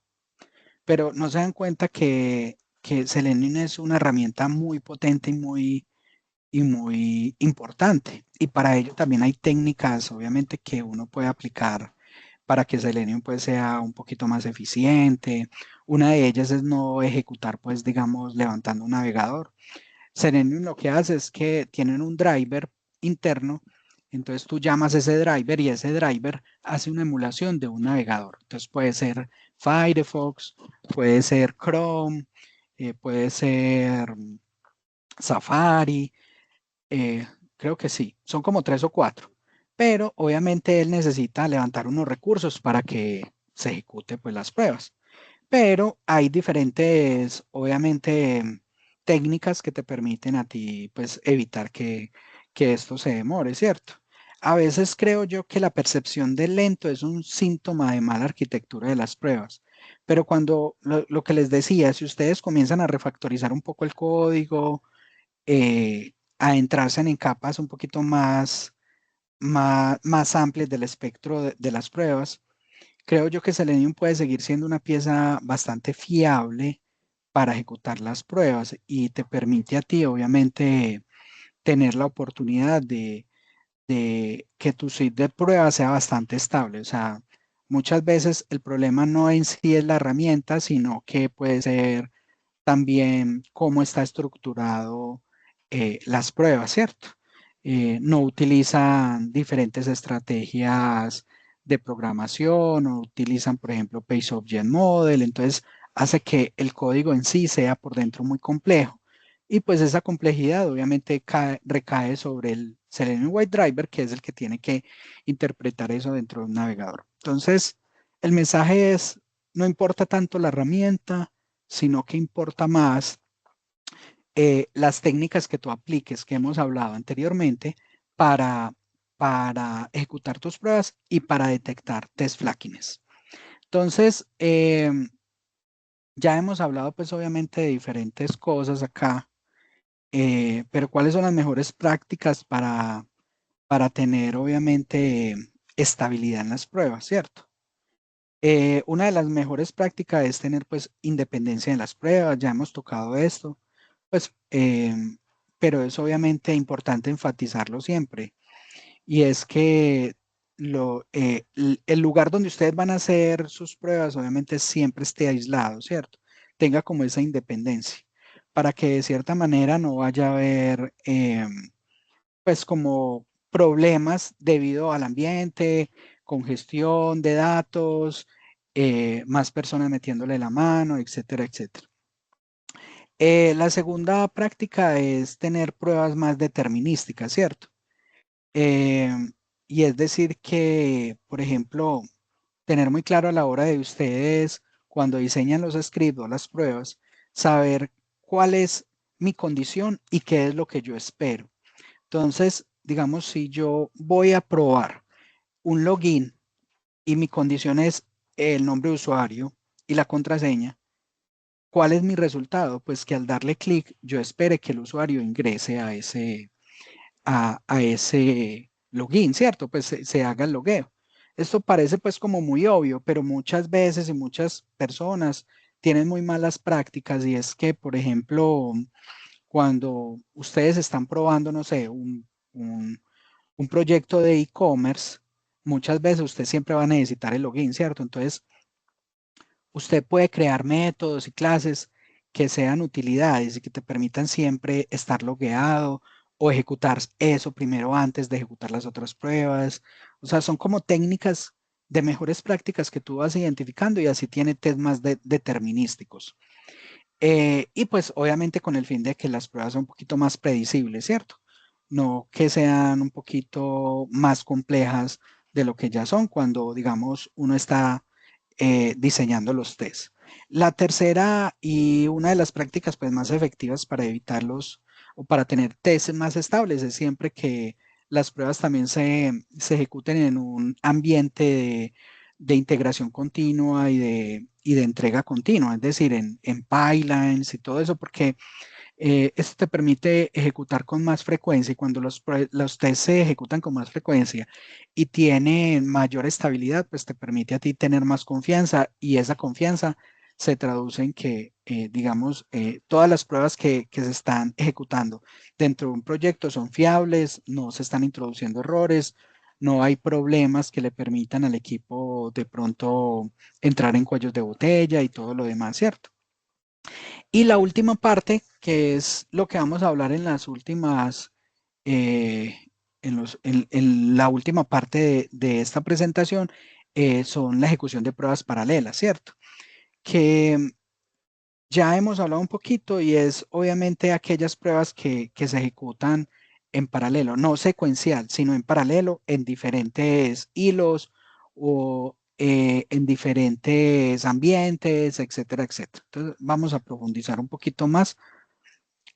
S1: pero no se dan cuenta que que Selenium es una herramienta muy potente y muy importante. Y para ello también hay técnicas, obviamente, que uno puede aplicar para que Selenium pues sea un poquito más eficiente. Una de ellas es no ejecutar pues digamos levantando un navegador. Selenium lo que hace es que tienen un driver interno, entonces tú llamas ese driver y ese driver hace una emulación de un navegador. Entonces puede ser Firefox, puede ser Chrome, puede ser Safari, creo que sí, son como 3 o 4, pero obviamente él necesita levantar unos recursos para que se ejecute pues las pruebas. Pero hay diferentes, obviamente, técnicas que te permiten a ti pues evitar que esto se demore, ¿cierto? A veces creo yo que la percepción de lento es un síntoma de mala arquitectura de las pruebas, pero cuando lo que les decía, si ustedes comienzan a refactorizar un poco el código, a entrarse en capas un poquito más amplias del espectro de las pruebas, creo yo que Selenium puede seguir siendo una pieza bastante fiable para ejecutar las pruebas y te permite a ti, obviamente, tener la oportunidad de que tu suite de pruebas sea bastante estable. O sea, muchas veces el problema no en sí es la herramienta, sino que puede ser también cómo está estructurado las pruebas, ¿cierto? No utilizan diferentes estrategias de programación o utilizan, por ejemplo, Page Object Model, entonces hace que el código en sí sea por dentro muy complejo. Y pues esa complejidad obviamente recae sobre el Selenium WebDriver, que es el que tiene que interpretar eso dentro de un navegador. Entonces, el mensaje es, no importa tanto la herramienta, sino que importa más las técnicas que tú apliques, que hemos hablado anteriormente, para, para ejecutar tus pruebas y para detectar test flakiness. Entonces, ya hemos hablado pues obviamente de diferentes cosas acá, pero ¿cuáles son las mejores prácticas para tener obviamente estabilidad en las pruebas, ¿cierto? Una de las mejores prácticas es tener pues independencia en las pruebas, ya hemos tocado esto, pues, pero es obviamente importante enfatizarlo siempre, y es que el lugar donde ustedes van a hacer sus pruebas obviamente siempre esté aislado, ¿cierto? Tenga como esa independencia, para que de cierta manera no vaya a haber pues como problemas debido al ambiente, congestión de datos, más personas metiéndole la mano, etcétera, etcétera. La segunda práctica es tener pruebas más determinísticas, ¿cierto? Eh, y es decir que, por ejemplo, tener muy claro a la hora de ustedes, cuando diseñan los scripts o las pruebas, saber cuál es mi condición y qué es lo que yo espero. Entonces, digamos, si yo voy a probar un login y mi condición es el nombre de usuario y la contraseña, ¿cuál es mi resultado? Pues que al darle clic yo espere que el usuario ingrese a ese login, ¿cierto? Pues se haga el logueo. Esto parece pues como muy obvio, pero muchas veces y muchas personas tienen muy malas prácticas y es que, por ejemplo, cuando ustedes están probando, no sé, un, un proyecto de e-commerce, muchas veces usted siempre va a necesitar el login, ¿cierto? Entonces, usted puede crear métodos y clases que sean utilidades y que te permitan siempre estar logueado o ejecutar eso primero antes de ejecutar las otras pruebas. O sea, son como técnicas de mejores prácticas que tú vas identificando y así tiene test más determinísticos. Y pues obviamente con el fin de que las pruebas sean un poquito más predecibles, ¿cierto? No que sean un poquito más complejas de lo que ya son cuando, digamos, uno está diseñando los tests. La tercera y una de las prácticas pues, más efectivas para evitarlos o para tener tests más estables es siempre que las pruebas también se ejecuten en un ambiente de integración continua y de entrega continua, es decir, en pipelines y todo eso, porque esto te permite ejecutar con más frecuencia y cuando los tests se ejecutan con más frecuencia y tienen mayor estabilidad, pues te permite a ti tener más confianza y esa confianza se traduce en que, digamos, todas las pruebas que se están ejecutando dentro de un proyecto son fiables, no se están introduciendo errores, no hay problemas que le permitan al equipo de pronto entrar en cuellos de botella y todo lo demás, ¿cierto? Y la última parte, que es lo que vamos a hablar en las últimas, eh, en la última parte de esta presentación, son la ejecución de pruebas paralelas, ¿cierto? Que ya hemos hablado un poquito y es obviamente aquellas pruebas que se ejecutan en paralelo, no secuencial, sino en paralelo en diferentes hilos o en diferentes ambientes, etcétera, etcétera. Entonces vamos a profundizar un poquito más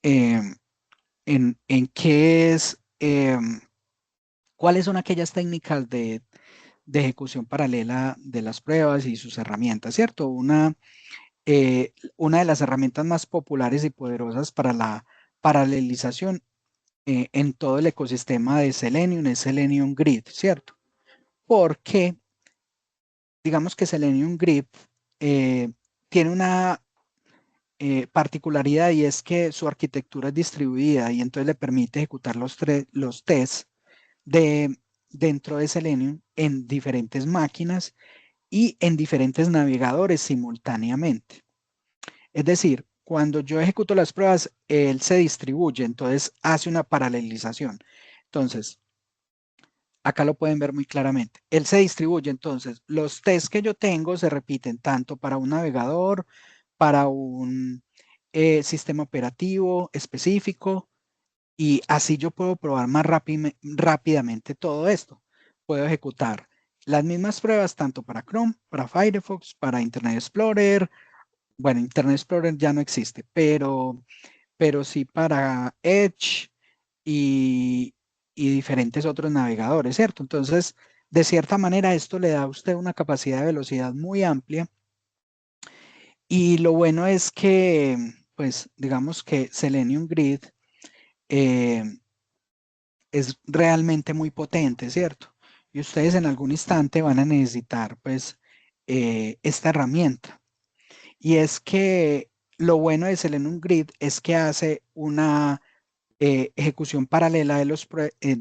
S1: eh, en qué es, cuáles son aquellas técnicas de ejecución paralela de las pruebas y sus herramientas, ¿cierto? Una de las herramientas más populares y poderosas para la paralelización en todo el ecosistema de Selenium es Selenium Grid, ¿cierto? Porque digamos que Selenium Grid eh, tiene una particularidad y es que su arquitectura es distribuida y entonces le permite ejecutar los tests de, dentro de Selenium en diferentes máquinas y en diferentes navegadores simultáneamente. Es decir, cuando yo ejecuto las pruebas, él se distribuye, entonces hace una paralelización. Entonces, acá lo pueden ver muy claramente. Él se distribuye, entonces los tests que yo tengo se repiten tanto para un navegador, para un sistema operativo específico, y así yo puedo probar más rápidamente todo esto. Puedo ejecutar las mismas pruebas tanto para Chrome, para Firefox, para Internet Explorer. Bueno, Internet Explorer ya no existe, pero sí para Edge y, y diferentes otros navegadores, ¿cierto? Entonces, de cierta manera, esto le da a usted una capacidad de velocidad muy amplia y lo bueno es que, pues, digamos que Selenium Grid eh, es realmente muy potente, ¿cierto? Y ustedes en algún instante van a necesitar, pues, esta herramienta. Y es que lo bueno de Selenium Grid es que hace una ejecución paralela de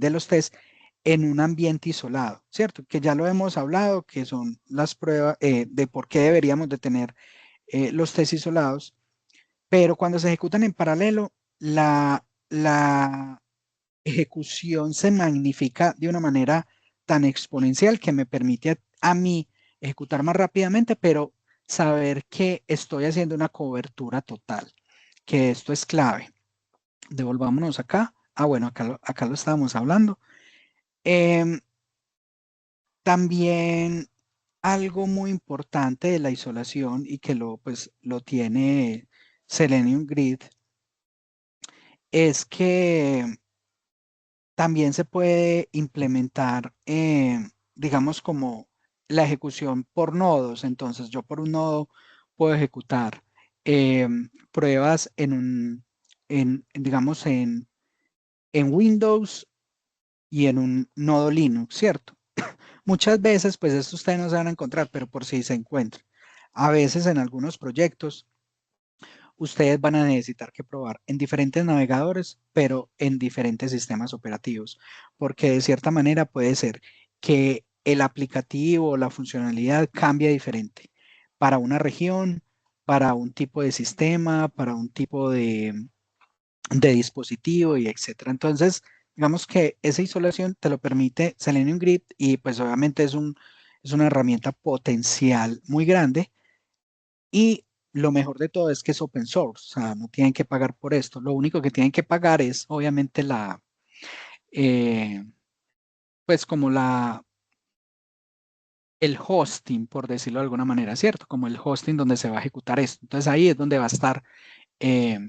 S1: los test en un ambiente isolado, ¿cierto? Que ya lo hemos hablado, que son las pruebas de por qué deberíamos de tener los test isolados, pero cuando se ejecutan en paralelo, la ejecución se magnifica de una manera tan exponencial que me permite a mí ejecutar más rápidamente, pero saber que estoy haciendo una cobertura total, que esto es clave. Devolvámonos acá. Ah, bueno, acá lo estábamos hablando. Em, también algo muy importante de la isolación y que pues, lo tiene Selenium Grid es que también se puede implementar, digamos, como la ejecución por nodos. Entonces, yo por un nodo puedo ejecutar pruebas digamos, en Windows y en un nodo Linux, ¿cierto? Muchas veces, pues esto ustedes no se van a encontrar, pero por si se encuentran. A veces en algunos proyectos, ustedes van a necesitar que probar en diferentes navegadores, pero en diferentes sistemas operativos, porque de cierta manera puede ser que el aplicativo o la funcionalidad cambie diferente para una región, para un tipo de sistema, para un tipo de dispositivo y etcétera. Entonces, digamos que esa isolación te lo permite Selenium Grid y pues obviamente es una herramienta potencial muy grande y lo mejor de todo es que es open source, o sea, no tienen que pagar por esto. Lo único que tienen que pagar es obviamente eh, pues como el hosting, por decirlo de alguna manera, ¿cierto? Como el hosting donde se va a ejecutar esto. Entonces ahí es donde va a estar eh,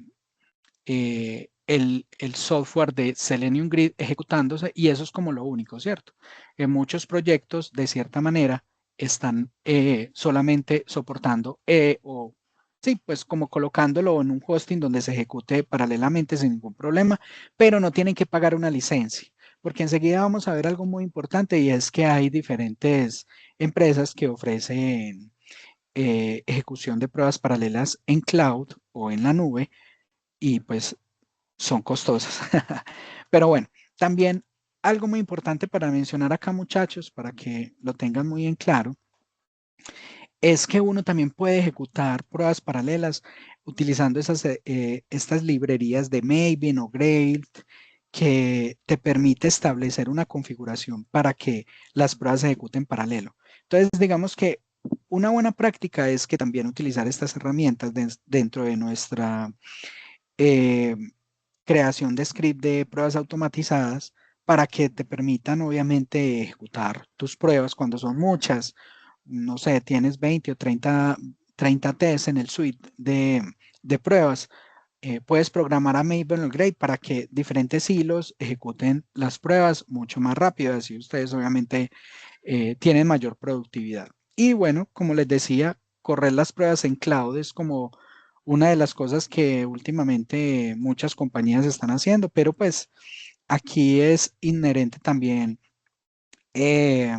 S1: el software de Selenium Grid ejecutándose y eso es como lo único, ¿cierto? En muchos proyectos, de cierta manera, están solamente soportando o, sí, pues como colocándolo en un hosting donde se ejecute paralelamente sin ningún problema, pero no tienen que pagar una licencia. Porque enseguida vamos a ver algo muy importante y es que hay diferentes empresas que ofrecen ejecución de pruebas paralelas en cloud o en la nube y pues son costosas. Pero bueno, también algo muy importante para mencionar acá, muchachos, para que lo tengan muy en claro, es que uno también puede ejecutar pruebas paralelas utilizando estas librerías de Maven o Grail que te permite establecer una configuración para que las pruebas se ejecuten paralelo. Entonces, digamos que una buena práctica es que también utilizar estas herramientas dentro de nuestra eh, creación de script de pruebas automatizadas para que te permitan obviamente ejecutar tus pruebas cuando son muchas. No sé, tienes 20 o 30 tests en el suite de pruebas. Puedes programar a Maven o Grade para que diferentes hilos ejecuten las pruebas mucho más rápido, así ustedes obviamente tienen mayor productividad. Y bueno, como les decía, correr las pruebas en cloud es como una de las cosas que últimamente muchas compañías están haciendo, pero pues aquí es inherente también eh,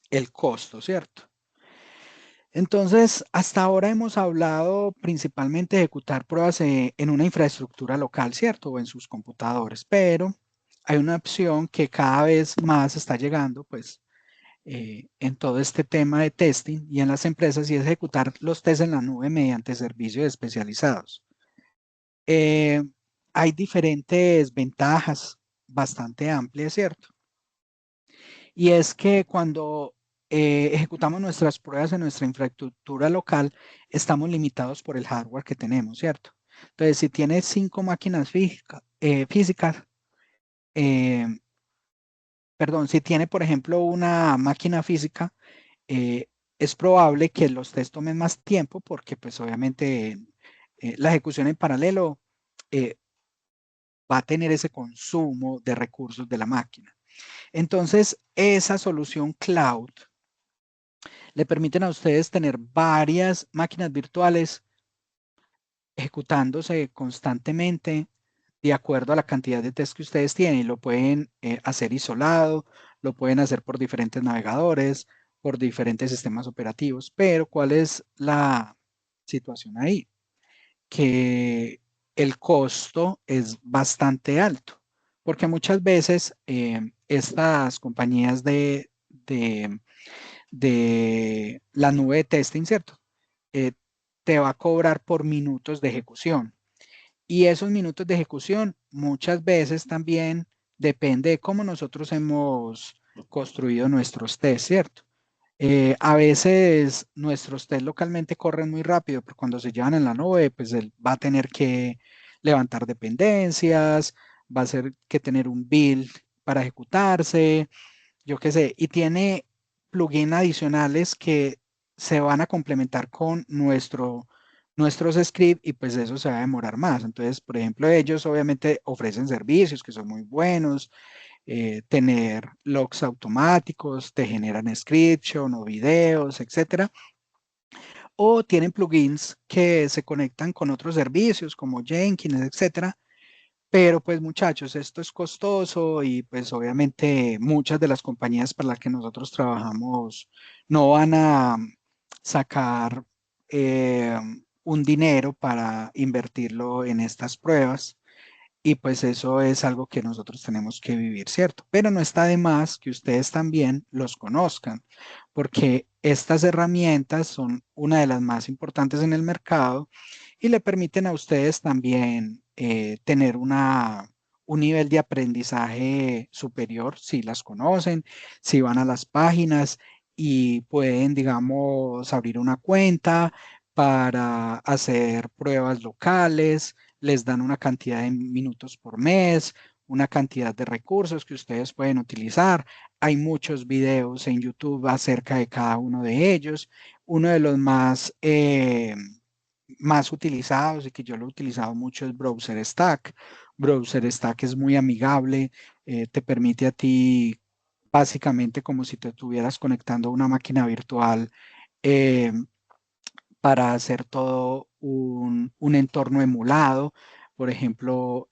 S1: el costo, ¿cierto? Entonces, hasta ahora hemos hablado principalmente de ejecutar pruebas en una infraestructura local, ¿cierto? O en sus computadores, pero hay una opción que cada vez más está llegando, pues, en todo este tema de testing y en las empresas y es ejecutar los tests en la nube mediante servicios especializados. Eh, Hay diferentes ventajas bastante amplias, ¿cierto? Y es que cuando ejecutamos nuestras pruebas en nuestra infraestructura local, estamos limitados por el hardware que tenemos, ¿cierto? Entonces, si tienes 5 máquinas físicas, eh, perdón, si tiene, por ejemplo, una máquina física, eh, es probable que los test tomen más tiempo porque, pues, obviamente, la ejecución en paralelo eh, va a tener ese consumo de recursos de la máquina. Entonces, esa solución cloud le permiten a ustedes tener varias máquinas virtuales ejecutándose constantemente de acuerdo a la cantidad de test que ustedes tienen. Lo pueden hacer isolado, lo pueden hacer por diferentes navegadores, por diferentes sistemas operativos, pero ¿cuál es la situación ahí? Que el costo es bastante alto, porque muchas veces estas compañías de la nube de testing, ¿cierto? Eh, Te va a cobrar por minutos de ejecución. Y esos minutos de ejecución muchas veces también depende de cómo nosotros hemos construido nuestros tests, ¿cierto? A veces nuestros test localmente corren muy rápido, pero cuando se llevan en la nube, pues él va a tener que levantar dependencias, va a ser que tener un build para ejecutarse, yo qué sé, y tiene plugins adicionales que se van a complementar con nuestros scripts y pues eso se va a demorar más. Entonces, por ejemplo, ellos obviamente ofrecen servicios que son muy buenos, tener logs automáticos, te generan scription o videos, etcétera. O tienen plugins que se conectan con otros servicios como Jenkins, etcétera. Pero pues muchachos, esto es costoso y pues obviamente muchas de las compañías para las que nosotros trabajamos no van a sacar eh, un dinero para invertirlo en estas pruebas. Y pues eso es algo que nosotros tenemos que vivir, ¿cierto? Pero no está de más que ustedes también los conozcan, porque estas herramientas son una de las más importantes en el mercado y le permiten a ustedes también tener un nivel de aprendizaje superior si las conocen, si van a las páginas y pueden, digamos, abrir una cuenta para hacer pruebas locales, les dan una cantidad de minutos por mes, una cantidad de recursos que ustedes pueden utilizar. Hay muchos videos en YouTube acerca de cada uno de ellos. Uno de los más utilizados y que yo lo he utilizado mucho es Browser Stack. Browser Stack es muy amigable, te permite a ti básicamente como si te estuvieras conectando a una máquina virtual eh, para hacer todo un entorno emulado. Por ejemplo,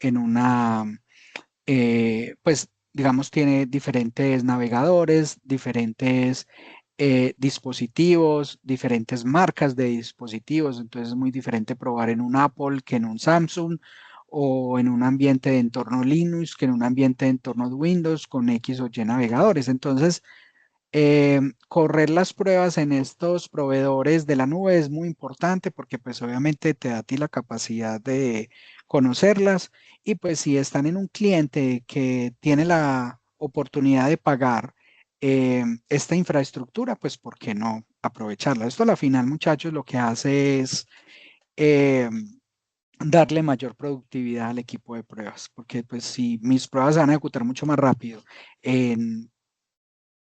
S1: pues digamos, tiene diferentes navegadores, diferentes dispositivos, diferentes marcas de dispositivos. Entonces es muy diferente probar en un Apple que en un Samsung, o en un ambiente de entorno Linux que en un ambiente de entorno Windows con X o Y navegadores. Entonces, correr las pruebas en estos proveedores de la nube es muy importante porque pues obviamente te da a ti la capacidad de conocerlas, y pues si están en un cliente que tiene la oportunidad de pagar esta infraestructura, pues ¿por qué no aprovecharla? Esto a la final, muchachos, lo que hace es eh, darle mayor productividad al equipo de pruebas, porque pues si mis pruebas se van a ejecutar mucho más rápido en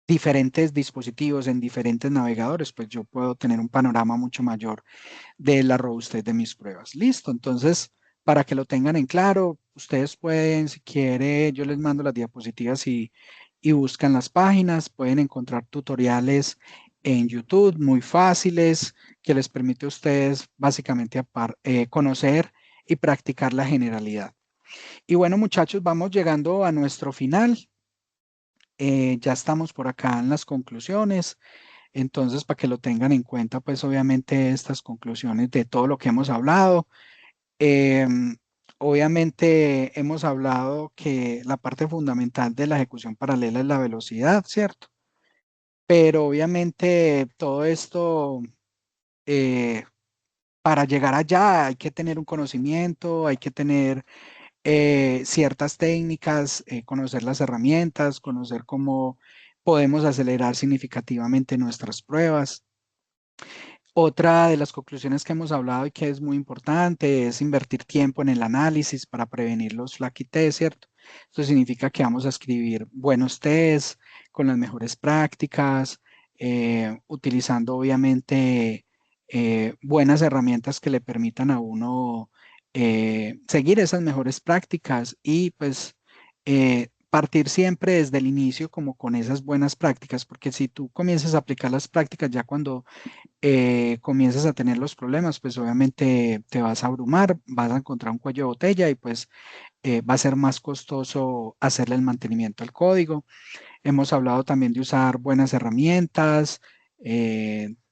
S1: diferentes dispositivos, en diferentes navegadores, pues yo puedo tener un panorama mucho mayor de la robustez de mis pruebas. Listo, entonces, para que lo tengan en claro, ustedes pueden, si quiere, yo les mando las diapositivas y buscan las páginas, pueden encontrar tutoriales en YouTube muy fáciles que les permite a ustedes básicamente conocer y practicar la generalidad. Y bueno, muchachos, vamos llegando a nuestro final. Ya estamos por acá en las conclusiones. Entonces, para que lo tengan en cuenta, pues obviamente estas conclusiones de todo lo que hemos hablado. Em, Obviamente hemos hablado que la parte fundamental de la ejecución paralela es la velocidad, ¿cierto? Pero obviamente todo esto, eh, para llegar allá hay que tener un conocimiento, hay que tener ciertas técnicas, conocer las herramientas, conocer cómo podemos acelerar significativamente nuestras pruebas. Otra de las conclusiones que hemos hablado y que es muy importante es invertir tiempo en el análisis para prevenir los flaky test, ¿cierto? Esto significa que vamos a escribir buenos tests con las mejores prácticas, utilizando obviamente buenas herramientas que le permitan a uno seguir esas mejores prácticas, y pues partir siempre desde el inicio como con esas buenas prácticas, porque si tú comienzas a aplicar las prácticas ya cuando comienzas a tener los problemas, pues obviamente te vas a abrumar, vas a encontrar un cuello de botella, y pues va a ser más costoso hacerle el mantenimiento al código. Hemos hablado también de usar buenas herramientas,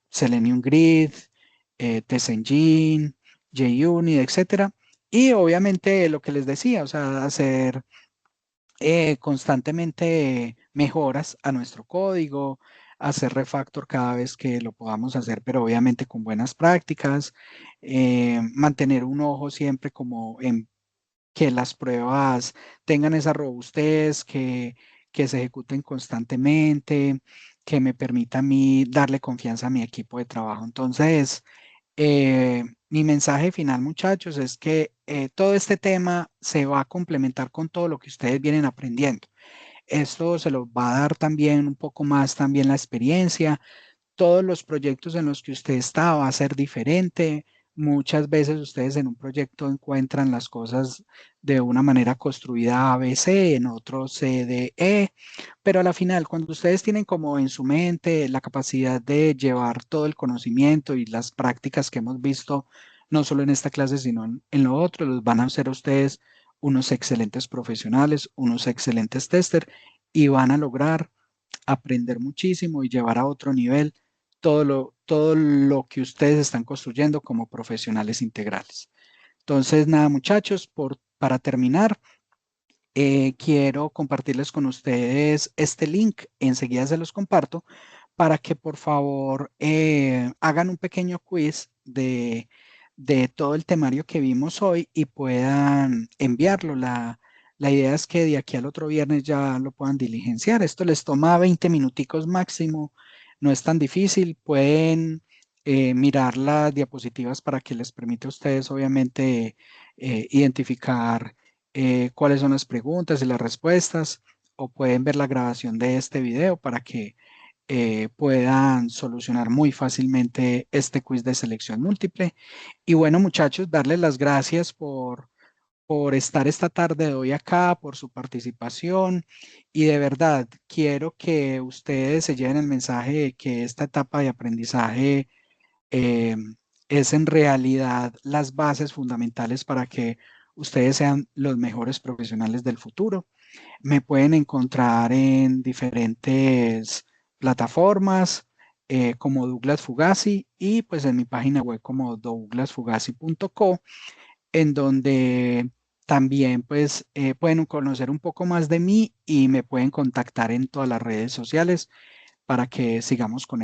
S1: Selenium Grid, TestEngine, JUnit, etcétera. Y obviamente lo que les decía, o sea, hacer constantemente mejoras a nuestro código, hacer refactor cada vez que lo podamos hacer, pero obviamente con buenas prácticas, mantener un ojo siempre como en que las pruebas tengan esa robustez, que se ejecuten constantemente, que me permita a mí darle confianza a mi equipo de trabajo. Entonces, mi mensaje final, muchachos, es que todo este tema se va a complementar con todo lo que ustedes vienen aprendiendo. Esto se los va a dar también un poco más también la experiencia. Todos los proyectos en los que usted está va a ser diferente. Muchas veces ustedes en un proyecto encuentran las cosas de una manera construida A, B, C, en otro C, D, E, pero a la final, cuando ustedes tienen como en su mente la capacidad de llevar todo el conocimiento y las prácticas que hemos visto, no solo en esta clase, sino en lo otro, los van a hacer a ustedes unos excelentes profesionales, unos excelentes testers, y van a lograr aprender muchísimo y llevar a otro nivel todo lo que ustedes están construyendo como profesionales integrales. Entonces, nada, muchachos, para terminar, quiero compartirles con ustedes este link. Enseguida se los comparto para que por favor hagan un pequeño quiz de todo el temario que vimos hoy y puedan enviarlo. La idea es que de aquí al otro viernes ya lo puedan diligenciar. Esto les toma 20 minuticos máximo, no es tan difícil. Pueden mirar las diapositivas para que les permita a ustedes, obviamente, identificar cuáles son las preguntas y las respuestas, o pueden ver la grabación de este video para que puedan solucionar muy fácilmente este quiz de selección múltiple. Y bueno, muchachos, darles las gracias por estar esta tarde de hoy acá, por su participación, y de verdad quiero que ustedes se lleven el mensaje de que esta etapa de aprendizaje eh, es en realidad las bases fundamentales para que ustedes sean los mejores profesionales del futuro. Me pueden encontrar en diferentes plataformas. como Douglas Fugazi y pues en mi página web como douglasfugazi.co, en donde también pues pueden conocer un poco más de mí y me pueden contactar en todas las redes sociales para que sigamos con